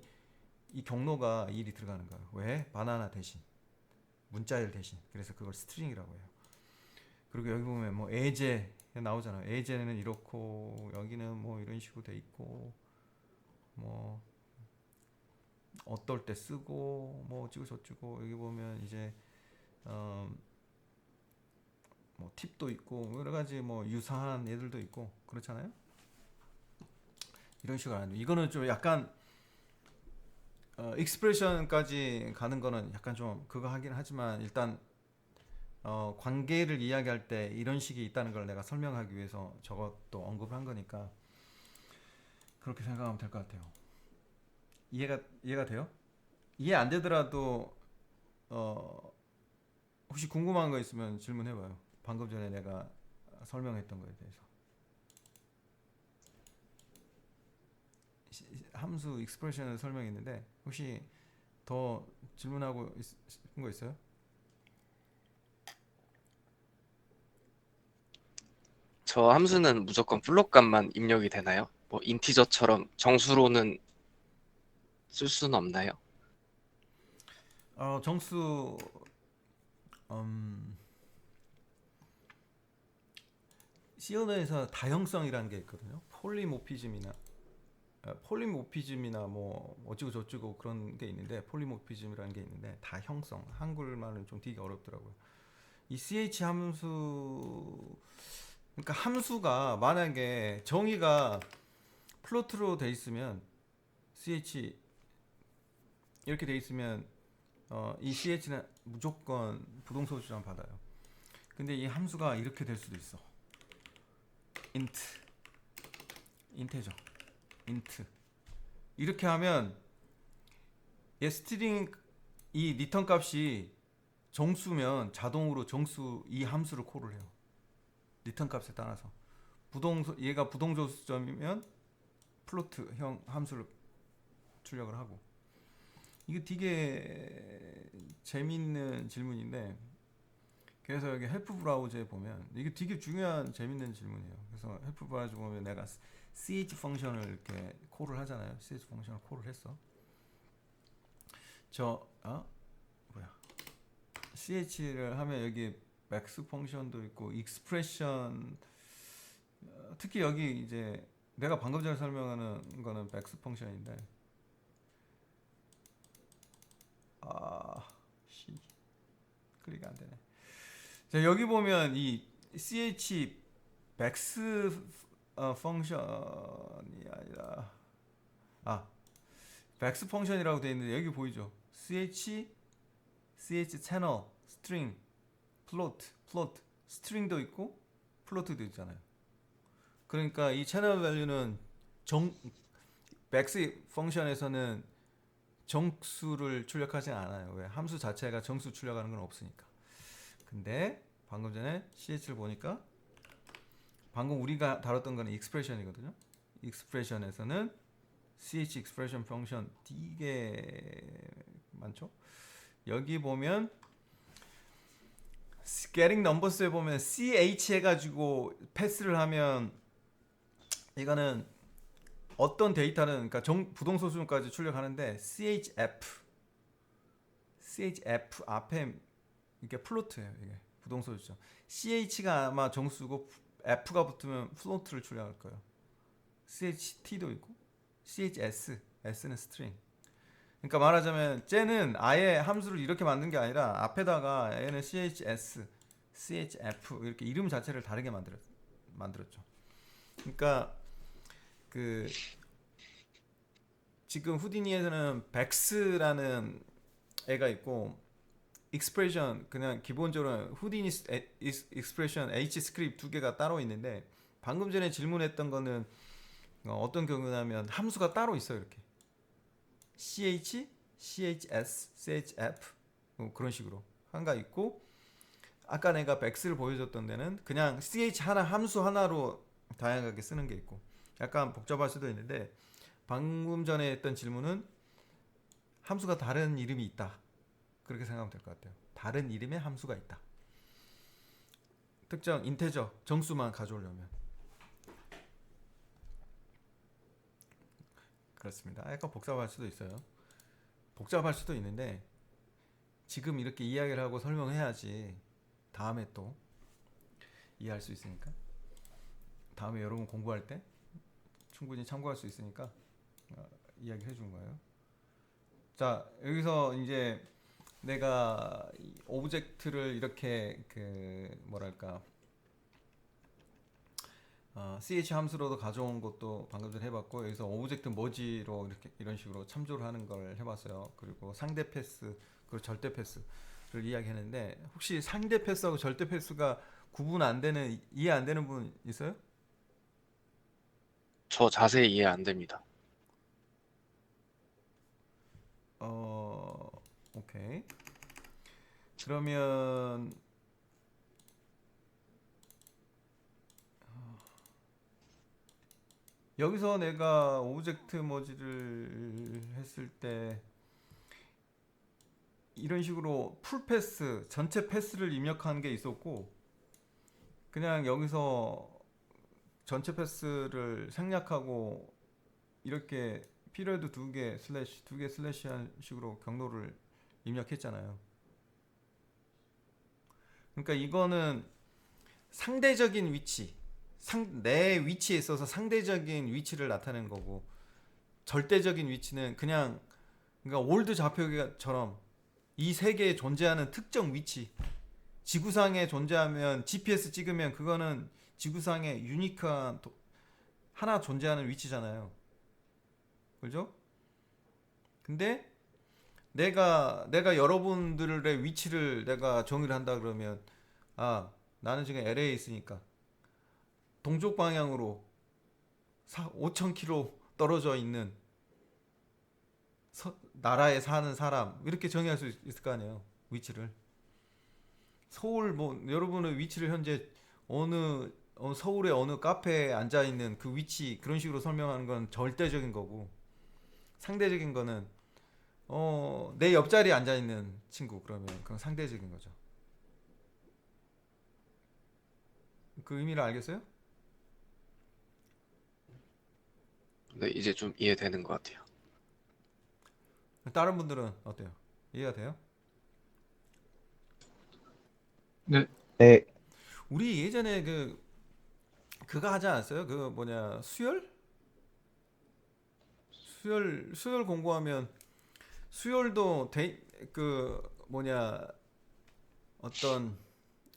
경로가 이 일이 들어가는 거예요. 왜? 바나나 대신 문자열 대신. 그래서 그걸 스트링이라고 해요. 그리고 여기 보면 뭐 예제 나오잖아요. 예제는 이렇고 여기는 뭐 이런 식으로 돼 있고 뭐 어떨 때 쓰고 뭐 어찌고 저찌고 여기 보면 이제 뭐 팁도 있고 여러 가지 뭐 유사한 애들도 있고 그렇잖아요. 이런 식으로 하는데 이거는 좀 약간 익스프레션까지 가는 거는 약간 좀 그거 하긴 하지만 일단 관계를 이야기할 때 이런 식이 있다는 걸 내가 설명하기 위해서 저것도 언급한 거니까 그렇게 생각하면 될 것 같아요. 이해가 돼요? 이해 안 되더라도 혹시 궁금한 거 있으면 질문해봐요. 방금 전에 내가 설명했던 거에 대해서. 함수 익스프레션을 설명했는데 혹시 더 질문하고 싶은 거 있어요? 저 함수는 무조건 플롯 값만 입력이 되나요? 뭐 인티저처럼 정수로는 쓸 수는 없나요? 정수 C 언어에서 다형성이라는 게 있거든요. 폴리모피즘이나 뭐 어찌고 저찌고 그런 게 있는데 폴리모피즘이라는 게 있는데 다형성 한글말은 좀 되게 어렵더라고요. 이 ch 함수 그러니까 함수가 만약에 정의가 플로트로 돼 있으면 ch 이렇게 돼 있으면 이 ch는 무조건 부동소수점 받아요. 근데 이 함수가 이렇게 될 수도 있어. 인테저 int 이렇게 하면 얘 스트링 이 리턴 값이 정수면 자동으로 정수 이 함수를 콜을 해요. 리턴 값에 따라서 얘가 부동조수점이면 플로트형 함수를 출력을 하고 이게 되게 재밌는 질문인데 그래서 여기 헬프 브라우저에 보면 이게 되게 중요한 재밌는 질문이에요. 그래서 헬프 브라우저 보면 내가 ch 펑션을 이렇게 콜을 하잖아요. ch 펑션을 콜을 했어. ch를 하면 여기 max 펑션도 있고 익스프레션 특히 여기 이제 내가 방금 전에 설명하는 거는 max 펑션인데 클릭이 안 되네. 자, 여기 보면 이 ch max 펑션이 아니라 max 펑션이라고 되어 있는데 여기 보이죠? ch 채널 스트링 플로트 스트링도 있고 플로트도 있잖아요. 그러니까 이 채널 밸류는 max 펑션에서는 정수를 출력하지 않아요. 왜? 함수 자체가 정수 출력하는 건 없으니까. 근데 방금 전에 ch를 보니까 방금 우리가 다뤘던 거는 익스프레션이거든요. 익스프레션에서는 ch 익스프레션 펑션 되게 많죠. 여기 보면 getting numbers에 보면 ch 해가지고 패스를 하면 이거는 어떤 데이터는 그러니까 부동소수점까지 출력하는데 chf 앞에 이게 플로트예요. 이게 부동소수점. ch가 아마 정수고 f가 붙으면 플로트를 출력할 거예요. cht도 있고 s는 스트링. 그러니까 말하자면 쟤는 아예 함수를 이렇게 만든 게 아니라 앞에다가 얘는 chs, chf 이렇게 이름 자체를 다르게 만들었죠. 그러니까 그 지금 후디니에서는 백스라는 애가 있고 익스프레션 그냥 기본적으로 후디니 익스프레션 H 스크립트 두 개가 따로 있는데 방금 전에 질문했던 거는 어떤 경우냐면 함수가 따로 있어요. 이렇게 ch, chs, chf 그런 식으로 한가 있고 아까 내가 백스를 보여줬던 데는 그냥 ch 하나 함수 하나로 다양하게 쓰는 게 있고 약간 복잡할 수도 있는데 방금 전에 했던 질문은 함수가 다른 이름이 있다. 그렇게 생각하면 될 것 같아요. 다른 이름의 함수가 있다. 특정 인테저 정수만 가져오려면 그렇습니다. 약간 복잡할 수도 있어요. 복잡할 수도 있는데 지금 이렇게 이야기를 하고 설명해야지 다음에 또 이해할 수 있으니까 다음에 여러분 공부할 때 충분히 참고할 수 있으니까 이야기 해준 거예요. 자 여기서 이제 내가 이 오브젝트를 이렇게 그 뭐랄까 ch 함수로도 가져온 것도 방금 전에 해봤고 여기서 오브젝트 머지로 이렇게 이런 식으로 참조를 하는 걸 해봤어요. 그리고 상대 패스 그리고 절대 패스를 이야기했는데 혹시 상대 패스하고 절대 패스가 구분 안 되는 이해 안 되는 분 있어요? 저 자세히 이해 안 됩니다. 오케이. 그러면 여기서 내가 오브젝트 머지를 했을 때 이런 식으로 풀 패스, 전체 패스를 입력하는 게 있었고 그냥 여기서 전체 패스를 생략하고 이렇게 피리어드 두 개 슬래시 한 식으로 경로를 입력했잖아요. 그러니까 이거는 상대적인 위치, 내 위치에 있어서 상대적인 위치를 나타내는 거고 절대적인 위치는 그냥 그러니까 올드 좌표계처럼 이 세계에 존재하는 특정 위치 지구상에 존재하면 GPS 찍으면 그거는 지구상에 유니크한 하나 존재하는 위치잖아요. 그죠? 근데 내가 여러분들의 위치를 내가 정의를 한다 그러면 아 나는 지금 LA에 있으니까 동쪽 방향으로 5,000km 떨어져 있는 나라에 사는 사람 이렇게 정의할 수 있을 거 아니에요. 위치를 서울 뭐 여러분의 위치를 현재 어느 서울의 어느 카페에 앉아 있는 그 위치 그런 식으로 설명하는 건 절대적인 거고 상대적인 거는 내 옆자리에 앉아 있는 친구 그러면 그건 상대적인 거죠. 그 의미를 알겠어요? 네, 이제 좀 이해되는 것 같아요. 다른 분들은 어때요? 이해가 돼요? 네, 네, 우리 예전에 그거 하지 않았어요? 그 뭐냐 수열 공부하면 수열도 그 뭐냐 어떤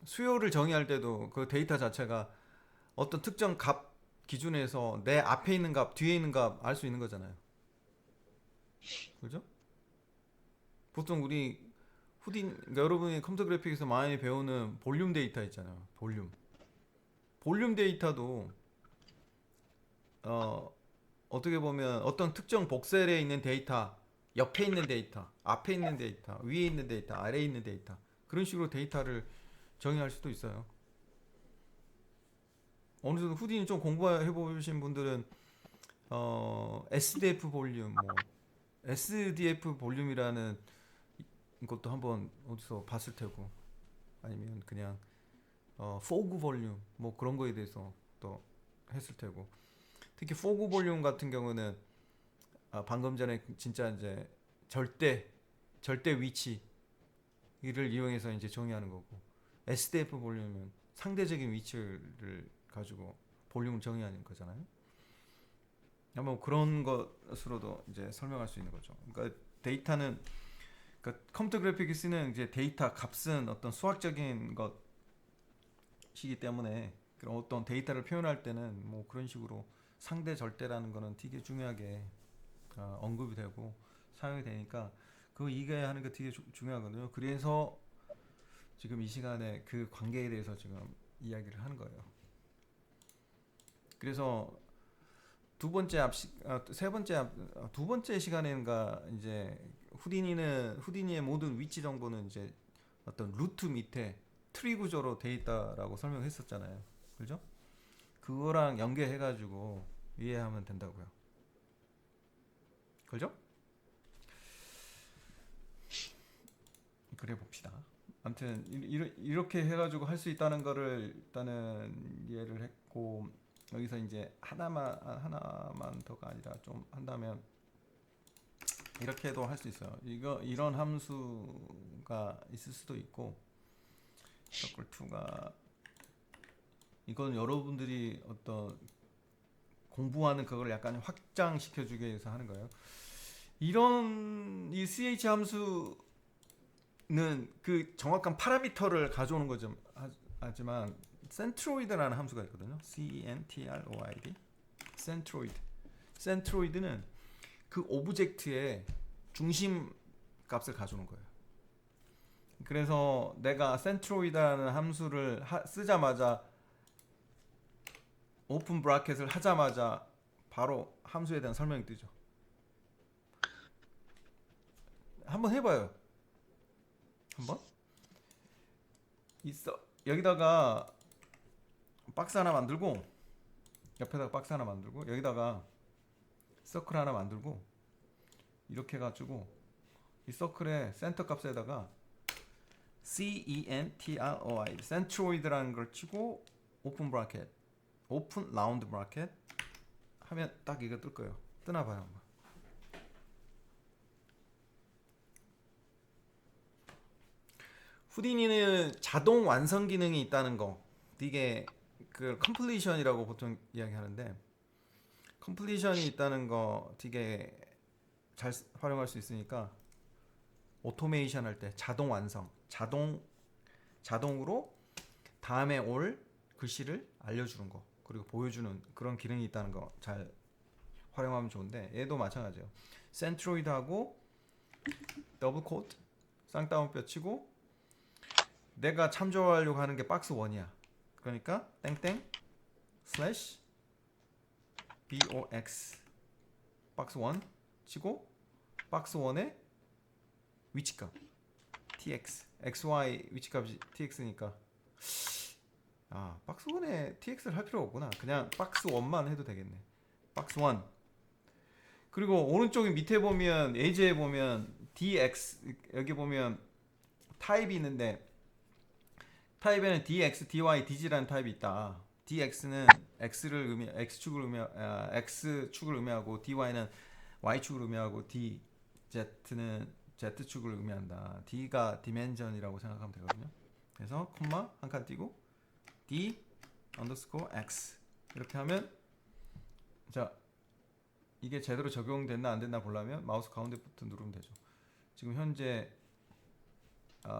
수요를 정의할 때도 그 데이터 자체가 어떤 특정 값 기준에서 내 앞에 있는 값, 뒤에 있는 값 알 수 있는 거잖아요. 그죠? 보통 우리 그러니까 여러분이 컴퓨터 그래픽에서 많이 배우는 볼륨 데이터 있잖아요. 볼륨 데이터도 어떻게 보면 어떤 특정 복셀에 있는 데이터, 옆에 있는 데이터, 앞에 있는 데이터, 위에 있는 데이터, 아래에 있는 데이터 그런 식으로 데이터를 정의할 수도 있어요. 어느 정도 후디니 좀 공부해 보신 분들은 SDF 볼륨, 뭐 SDF 볼륨이라는 것도 한번 어디서 봤을 테고, 아니면 그냥 포그 볼륨 뭐 그런 거에 대해서 또 했을 테고, 특히 포그 볼륨 같은 경우는 방금 전에 진짜 이제 절대 위치를 이용해서 이제 정의하는 거고, SDF 볼륨은 상대적인 위치를 가지고 볼륨을 정의하는 거잖아요. 뭐 그런 것으로도 이제 설명할 수 있는 거죠. 그러니까 데이터는 그러니까 컴퓨터 그래픽이 쓰는 이제 데이터 값은 어떤 수학적인 것이기 때문에 그런 어떤 데이터를 표현할 때는 뭐 그런 식으로 상대 절대라는 거는 되게 중요하게 언급이 되고 사용이 되니까 그거 이해하는 게 되게 중요하거든요. 그래서 지금 이 시간에 그 관계에 대해서 지금 이야기를 하는 거예요. 그래서 두 번째 시간인가 이제 후디니의 모든 위치 정보는 이제 어떤 루트 밑에 트리 구조로 돼 있다라고 설명했었잖아요. 그죠? 그거랑 연계해가지고 이해하면 된다고요. 그죠? 그래 봅시다. 아무튼 이렇게 해가지고 할 수 있다는 거를 일단은 이해를 했고 여기서 이제 하나만 더가 아니라 좀 한다면 이렇게도 할 수 있어요. 이런 함수가 있을 수도 있고 서클2가 이건 여러분들이 어떤 공부하는 그걸 약간 확장시켜주기 위해서 하는 거예요. 이 ch 함수는 그 정확한 파라미터를 가져오는 거죠. 하지만 centroid라는 함수가 있거든요. centroid. centroid는 그 오브젝트의 중심 값을 가져오는 거예요. 그래서 내가 centroid라는 함수를 쓰자마자 오픈 브라켓을 하자마자 바로 함수에 대한 설명이 뜨죠. 한번 해봐요. 한번 여기다가 박스 하나 만들고 옆에다가 박스 하나 만들고 여기다가 서클 하나 만들고 이렇게 해가지고 이 서클의 센터 값에다가 centroid centroid라는 걸 치고 오픈 브라켓 오픈 라운드 브라켓 하면 딱 이거 뜰 거예요. 뜨나 봐요. 한번. 후디니는 자동 완성 기능이 있다는 거. 이게 그 completion이라고 보통 이야기하는데 completion이 있다는 거 되게 잘 활용할 수 있으니까 오토메이션 할 때 자동 완성, 자동으로 다음에 올 글씨를 알려주는 거 그리고 보여주는 그런 기능이 있다는 거 잘 활용하면 좋은데 얘도 마찬가지예요. 센트로이드하고 더블 코트 쌍따옴뼈 치고 내가 참조하려고 하는 게 박스 1이야. 그러니까 땡땡 슬래시 box 박스 1 치고 박스 1의 위치값 tx xy 위치값이 tx니까 박스 1에 tx를 할 필요가 없구나. 그냥 박스 1만 해도 되겠네. 박스 1 그리고 오른쪽 밑에 보면 예제에 보면 dx 여기 보면 타입이 있는데 타입에는 dx, dy, dg라는 타입이 있다. dx는 x축을 의미하고 dy는 y축을 의미하고 dz는 z축을 의미한다. d가 dimension이라고 생각하면 되거든요. 그래서 콤마 한 칸 띄고 d underscore x 이렇게 하면 자 이게 제대로 적용됐나 안 됐나 보려면 마우스 가운데 버튼 누르면 되죠. 지금 현재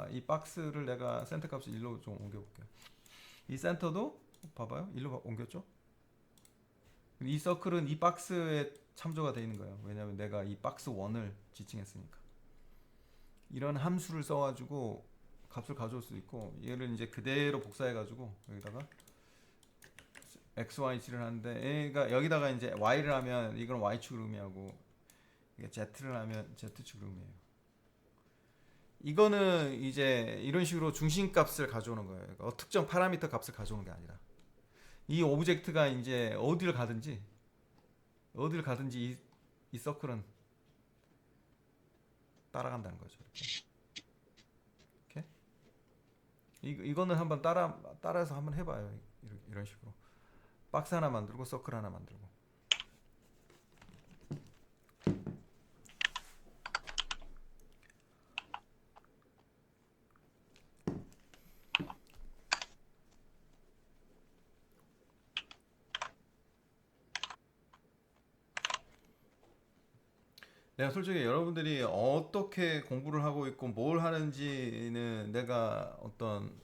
이 박스를 내가 센터 값을 1로 좀 옮겨볼게요. 이 센터도 봐봐요. 1로 옮겼죠? 이 서클은 이 박스에 참조가 되어 있는 거예요. 왜냐하면 내가 이 박스 1을 지칭했으니까. 이런 함수를 써가지고 값을 가져올 수 있고 얘를 이제 그대로 복사해가지고 여기다가 XYZ를 하는데 얘가 여기다가 이제 Y를 하면 이건 Y축을 의미하고 Z를 하면 Z축을 의미해요. 이거는 이제 이런 식으로 중심값을 가져오는 거예요. 그러니까 특정 파라미터 값을 가져오는 게 아니라 이 오브젝트가 이제 어디를 가든지 이 서클은 따라간다는 거죠. 이렇게. 이거는 한번 따라서 한번 해봐요. 이런 식으로 박스 하나 만들고 서클 하나 만들고. 내가 솔직히 여러분들이 어떻게 공부를 하고 있고 뭘 하는지는 내가 어떤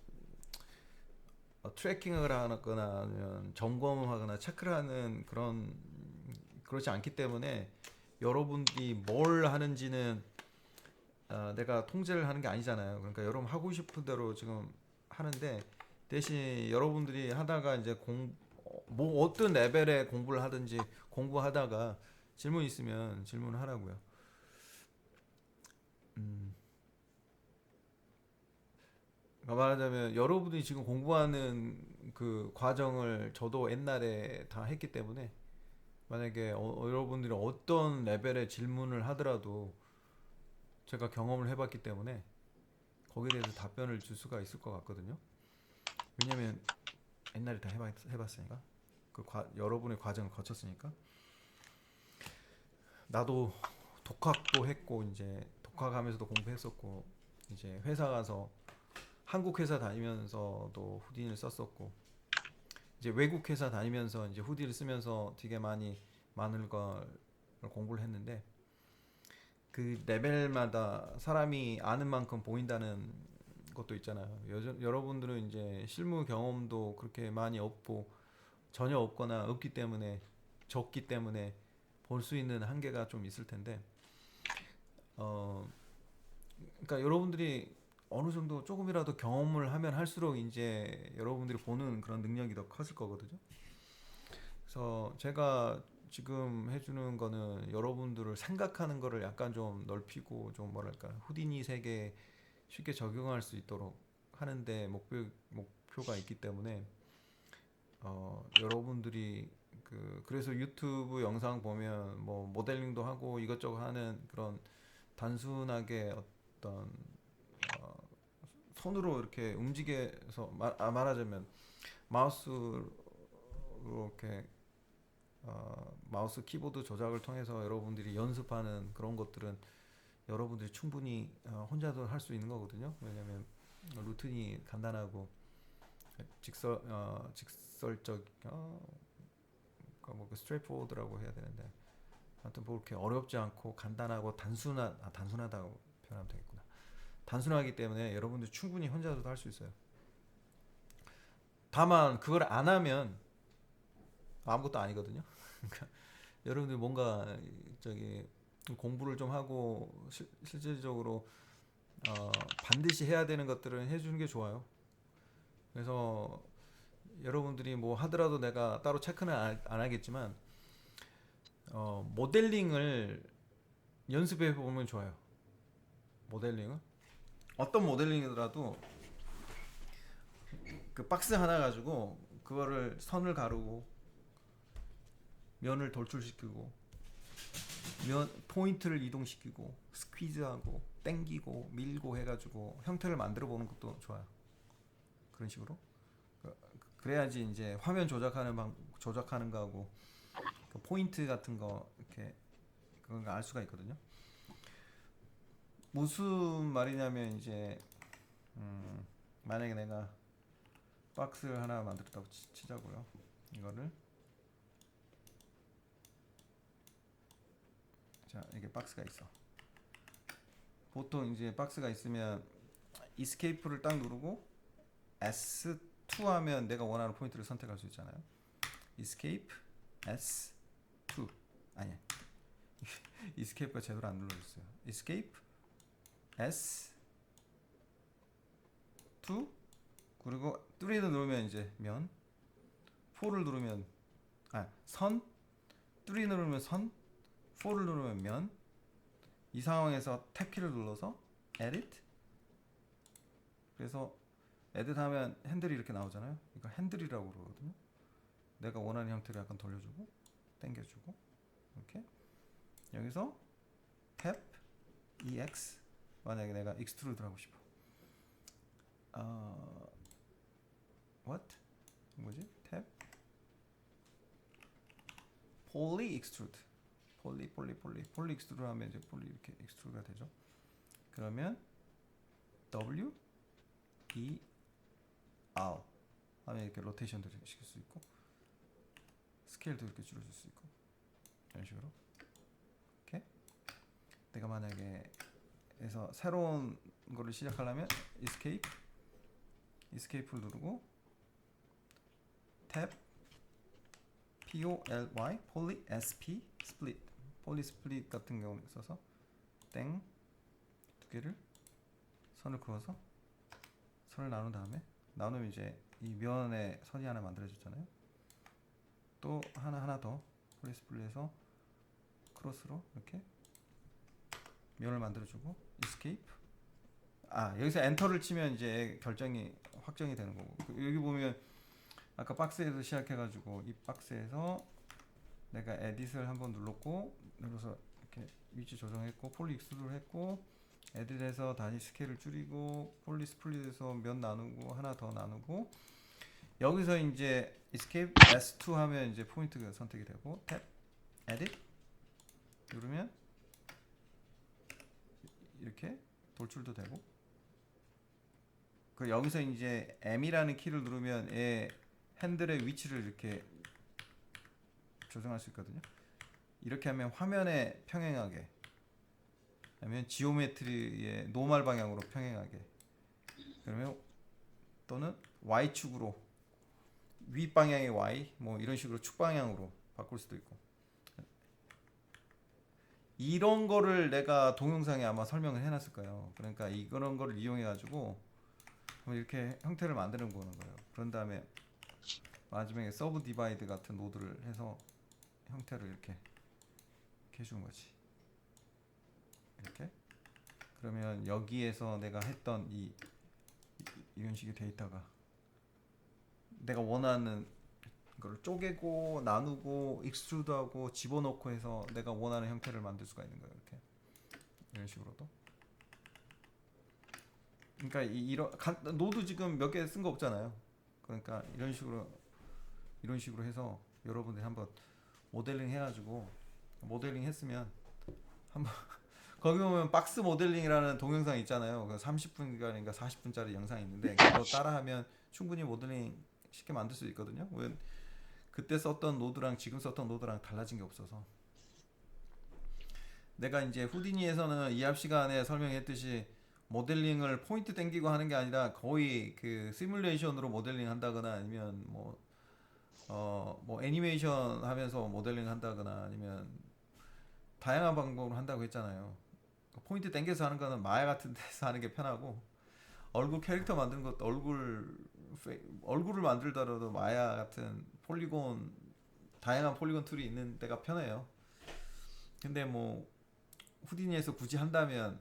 트래킹을 하거나 아니면 점검하거나 체크를 하는 그런 그렇지 않기 때문에 여러분들이 뭘 하는지는 내가 통제를 하는 게 아니잖아요. 그러니까 여러분 하고 싶은 대로 지금 하는데 대신 여러분들이 하다가 이제 뭐 어떤 레벨의 공부를 하든지 공부하다가 질문 있으면 질문하라고요. 그러니까 말하자면 여러분들이 지금 공부하는 그 과정을 저도 옛날에 다 했기 때문에 만약에 여러분들이 어떤 레벨의 질문을 하더라도 제가 경험을 해봤기 때문에 거기에 대해서 답변을 줄 수가 있을 것 같거든요. 왜냐면 옛날에 다 해봤으니까 여러분의 과정을 거쳤으니까 나도 독학도 했고 이제 독학하면서도 공부했었고 이제 회사 가서 한국 회사 다니면서도 후딘을 썼었고 이제 외국 회사 다니면서 이제 후디를 쓰면서 되게 많은 걸 공부를 했는데 그 레벨마다 사람이 아는 만큼 보인다는 것도 있잖아요. 여러분들은 이제 실무 경험도 그렇게 많이 없고 전혀 없거나 없기 때문에 적기 때문에 볼 수 있는 한계가 좀 있을 텐데 그러니까 여러분들이 어느 정도 조금이라도 경험을 하면 할수록 이제 여러분들이 보는 그런 능력이 더 커질 거거든요. 그래서 제가 지금 해주는 거는 여러분들을 생각하는 거를 약간 좀 넓히고 좀 뭐랄까 후디니 세계에 쉽게 적용할 수 있도록 하는데 목표가 있기 때문에 여러분들이 그래서 유튜브 영상 보면 뭐 모델링도 하고 이것저것 하는 그런 단순하게 어떤 손으로 이렇게 움직여서 말하자면 마우스로 이렇게 마우스 키보드 조작을 통해서 여러분들이 연습하는 그런 것들은 여러분들이 충분히 혼자도 할 수 있는 거거든요. 왜냐하면 루틴이 간단하고 직설적 그러니까 뭐 스트레이트포워드라고 해야 되는데 하여튼 뭐 이렇게 어렵지 않고 간단하고 단순하다고 표현하면 되겠구나. 단순하기 때문에 여러분들 충분히 혼자서도 할 수 있어요. 다만 그걸 안 하면 아무것도 아니거든요. 그러니까 여러분들 뭔가 저기 공부를 좀 하고 실질적으로 반드시 해야 되는 것들은 해주는 게 좋아요. 그래서 여러분들이 뭐 하더라도 내가 따로 체크는 안 하겠지만 모델링을 연습해 보면 좋아요. 모델링은 어떤 모델링이더라도 그 박스 하나 가지고 그거를 선을 가르고 면을 돌출시키고 포인트를 이동시키고 스퀴즈하고 땡기고 밀고 해가지고 형태를 만들어 보는 것도 좋아요. 그런 식으로 그래야지 이제 화면 조작하는 거하고 그 포인트 같은 거 이렇게 그런 거 알 수가 있거든요. 무슨 말이냐면 이제 만약에 내가 박스를 하나 만들었다고 치자고요. 이거를 자 이게 박스가 있어. 보통 이제 박스가 있으면 이스케이프를 딱 누르고 S2 하면 내가 원하는 포인트를 선택할 수 있잖아요. 이스케이프 S2 아니야. 이스케이프가 제대로 안 눌러졌어요. 이스케이프 S2 그리고 3를 누르면 이제 면 4를 누르면 선 3 누르면 선 4를 누르면 면 이 상황에서 탭키를 눌러서 edit 그래서 edit 하면 핸들이 이렇게 나오잖아요. 이거 핸들이라고 그러거든요. 내가 원하는 형태를 약간 돌려주고 당겨주고 이렇게 여기서 탭 EX 만약에 내가 extrude 하고 싶어 what? 뭐지? 탭 poly extrude 폴리 익스트루드 하면 이제 폴리 이렇게 익스트루드가 되죠. 그러면 W E R 하면 이렇게 로테이션도 시킬 수 있고 스케일도 이렇게 줄여줄 수 있고 이런 식으로 이렇게 내가 만약에 해서 새로운 거를 시작하려면 이스케이프를 누르고 탭 POLY poly SP split 폴리 스플릿 같은 경우는 있어서 땡 두 개를 선을 그어서 선을 나눈 다음에 나누면 이제 이 면에 선이 하나 만들어졌잖아요. 또 하나 더 폴리 스플릿에서 크로스로 이렇게 면을 만들어주고 escape. 여기서 엔터를 치면 이제 결정이 확정이 되는 거고, 여기 보면 아까 박스에서 시작해가지고 이 박스에서 내가 에딧을 한번 눌러서 이렇게 위치 조정했고 폴리 익스트루드를 했고 에딧에서 다시 스케일을 줄이고 폴리 스플릿에서 면 나누고 하나 더 나누고 여기서 이제 escape S2 하면 이제 포인트가 선택이 되고 탭 에딧 누르면 이렇게 돌출도 되고, 그 여기서 이제 M이라는 키를 누르면 핸들의 위치를 이렇게 조정할 수 있거든요. 이렇게 하면 화면에 평행하게, 아니면 지오메트리의 노멀 방향으로 평행하게, 그러면 또는 Y축으로 위 방향의 Y 뭐 이런 식으로 축 방향으로 바꿀 수도 있고, 이런 거를 내가 동영상에 아마 설명을 해놨을 거예요. 그러니까 이런 거를 이용해 가지고 이렇게 형태를 만드는 거는 거예요. 그런 다음에 마지막에 서브 디바이드 같은 노드를 해서 형태를 이렇게 해주는 거지. 이렇게. 그러면 여기에서 내가 했던 이런 식의 데이터가 내가 원하는 걸 쪼개고 나누고 익스트루드하고 집어넣고 해서 내가 원하는 형태를 만들 수가 있는 거예요. 이렇게 이런 식으로도. 그러니까 이런 노드 지금 몇 개 쓴 거 없잖아요. 그러니까 이런 식으로 해서 여러분들이 한번 모델링 해가지고 모델링 했으면 한번 거기 보면 박스 모델링이라는 동영상 있잖아요. 그 30분인가 40분짜리 영상이 있는데 그거 따라하면 충분히 모델링 쉽게 만들 수 있거든요. 왜 그때 썼던 노드랑 지금 썼던 노드랑 달라진 게 없어서. 내가 이제 후디니에서는 이합 시간에 설명했듯이 모델링을 포인트 땡기고 하는 게 아니라 거의 그 시뮬레이션으로 모델링 한다거나 아니면 뭐 애니메이션 하면서 모델링 한다거나 아니면 다양한 방법으로 한다고 했잖아요. 포인트 땡겨서 하는 거는 마야 같은 데서 하는 게 편하고, 얼굴 캐릭터 만드는 것도 얼굴을 만들더라도 마야 같은 다양한 폴리곤 툴이 있는 데가 편해요. 근데 뭐 후디니에서 굳이 한다면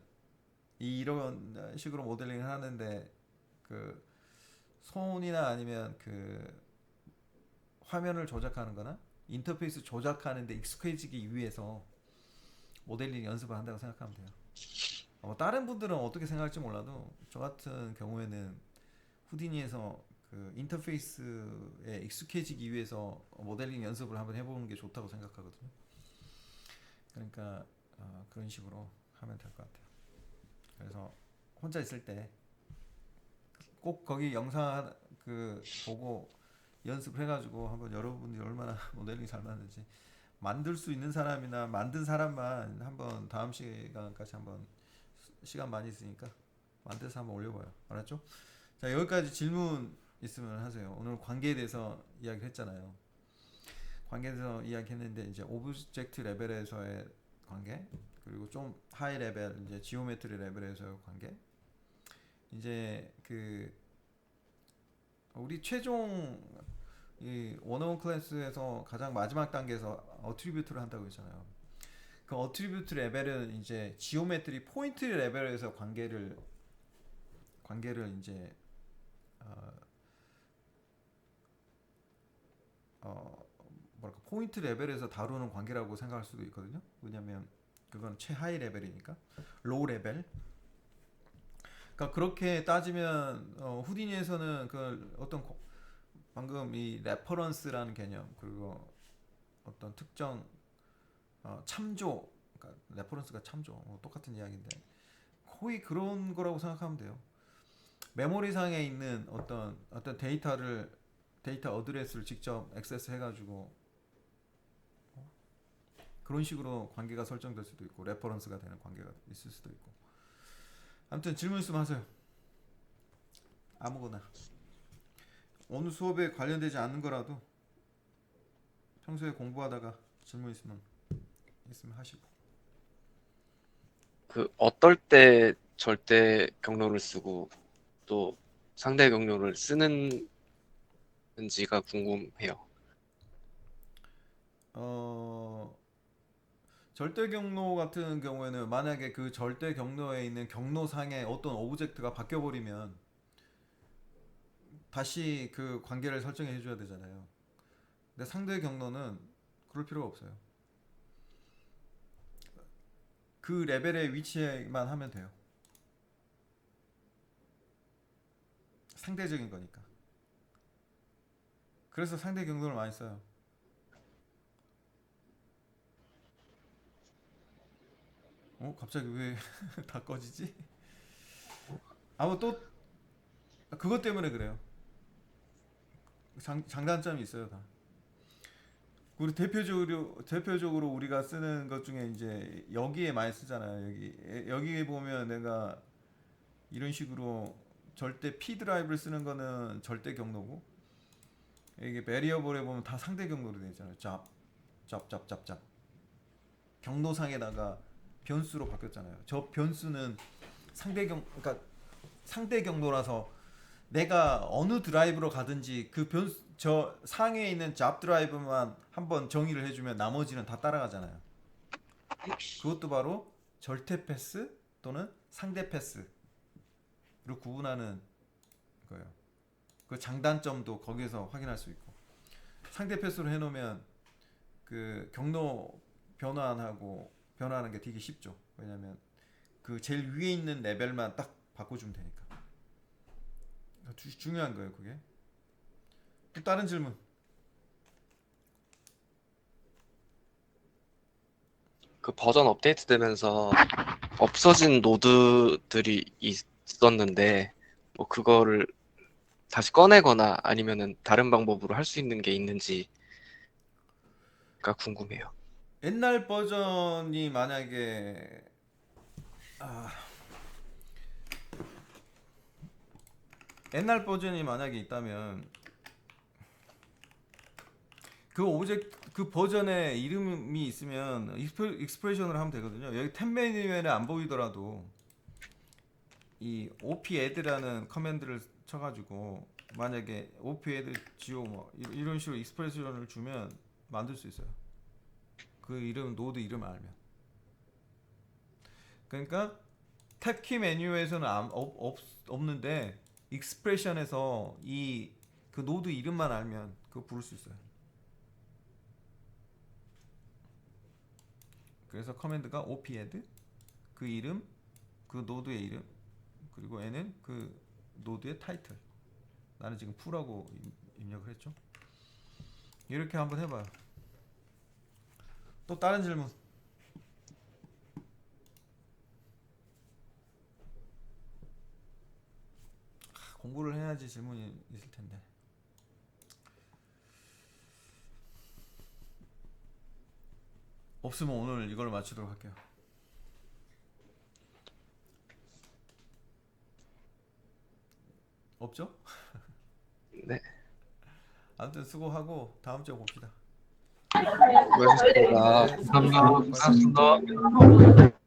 이런 식으로 모델링을 하는데 그 손이나 아니면 그 화면을 조작하는 거나 인터페이스 조작하는데 익숙해지기 위해서 모델링 연습을 한다고 생각하면 돼요. 다른 분들은 어떻게 생각할지 몰라도 저 같은 경우에는 후디니에서 그 인터페이스에 익숙해지기 위해서 모델링 연습을 한번 해보는 게 좋다고 생각하거든요. 그러니까 그런 식으로 하면 될 것 같아요. 그래서 혼자 있을 때 꼭 거기 영상 보고 연습을 해가지고 한번 여러분들이 얼마나 모델링 잘 만드는지 만들 수 있는 사람이나 만든 사람만 한번 다음 시간까지 한번 시간 많이 있으니까 만들어서 한번 올려봐요. 알았죠? 자, 여기까지 질문 있으면 하세요. 오늘 관계에 대해서 이야기를 했잖아요. 관계에 대해서 이야기했는데 이제 오브젝트 레벨에서의 관계, 그리고 좀 하이 레벨 이제 지오메트리 레벨에서의 관계, 이제 그 우리 최종 이 원어원 클래스에서 가장 마지막 단계에서 어트리뷰트를 한다고 했잖아요. 그 어트리뷰트 레벨은 이제 지오메트리 포인트 레벨에서 관계를 이제 포인트 레벨에서 다루는 관계라고 생각할 수도 있거든요. 왜냐면 그건 최하위 레벨이니까. 로우 레벨. 그러니까 그렇게 따지면 후디니에서는 그 어떤 방금 이 레퍼런스라는 개념, 그리고 어떤 특정 참조, 그러니까 레퍼런스가 참조, 똑같은 이야기인데 거의 그런 거라고 생각하면 돼요. 메모리상에 있는 어떤 데이터 어드레스를 직접 액세스 해가지고 그런 식으로 관계가 설정될 수도 있고 레퍼런스가 되는 관계가 있을 수도 있고. 아무튼 질문 있으면 하세요. 아무거나. 어느 수업에 관련되지 않는 거라도 평소에 공부하다가 질문 있으면 하시고. 그 어떨 때 절대 경로를 쓰고 또 상대 경로를 쓰는지가 궁금해요. 절대 경로 같은 경우에는 만약에 그 절대 경로에 있는 경로상의 어떤 오브젝트가 바뀌어 버리면 다시 그 관계를 설정해 줘야 되잖아요. 근데 상대 경로는 그럴 필요가 없어요. 그 레벨의 위치에만 하면 돼요. 상대적인 거니까. 그래서 상대 경로를 많이 써요. 갑자기 왜 다 꺼지지? 아무 또 그것 때문에 그래요. 장단점이 있어요, 다. 우리 대표적으로 우리가 쓰는 것 중에 이제 여기에 많이 쓰잖아요. 여기에 보면 내가 이런 식으로 절대 P 드라이브를 쓰는 거는 절대 경로고, 이게 베리어블에 보면 다 상대 경로로 되어 있잖아요. 잡 경로상에다가 변수로 바뀌었잖아요. 저 변수는 그러니까 상대 경로라서 내가 어느 드라이브로 가든지 그 변수 저 상에 있는 잡 드라이브만 한번 정의를 해주면 나머지는 다 따라가잖아요. 그것도 바로 절대 패스 또는 상대 패스로 구분하는 거예요. 그 장단점도 거기에서 확인할 수 있고, 상대 패스로 해놓으면 그 경로 변화하는 게 되게 쉽죠. 왜냐면 그 제일 위에 있는 레벨만 딱 바꿔주면 되니까. 중요한 거예요, 그게. 또 다른 질문. 그 버전 업데이트 되면서 없어진 노드들이 있었는데 뭐 그거를 다시 꺼내거나 아니면은 다른 방법으로 할 수 있는 게 있는지가 궁금해요. 옛날 버전이 만약에 옛날 버전이 만약에 있다면 그 오브젝트 그 버전에 이름이 있으면 익스프레션을 하면 되거든요. 여기 탭 메뉴에는 안 보이더라도 이 op add라는 커맨드를 쳐가지고 만약에 op add geo 뭐 이런 식으로 익스프레션을 주면 만들 수 있어요. 그 이름 노드 이름 알면. 그러니까 탭키 메뉴에서는 없는데 익스프레션에서 이 그 노드 이름만 알면 그거 부를 수 있어요. 그래서 커맨드가 op add 그 이름 그 노드의 이름 그리고 n은 그 노드의 타이틀. 나는 지금 풀하고 입력을 했죠. 이렇게 한번 해봐요. 또 다른 질문. 공부를 해야지 질문이 있을 텐데. 없으면 오늘 이걸 마치도록 할게요. 없죠? 네. 아무튼 수고하고 다음 주에 봅시다. 수고하셨습니다. 네, 감사합니다. 수고하셨습니다. 고맙습니다.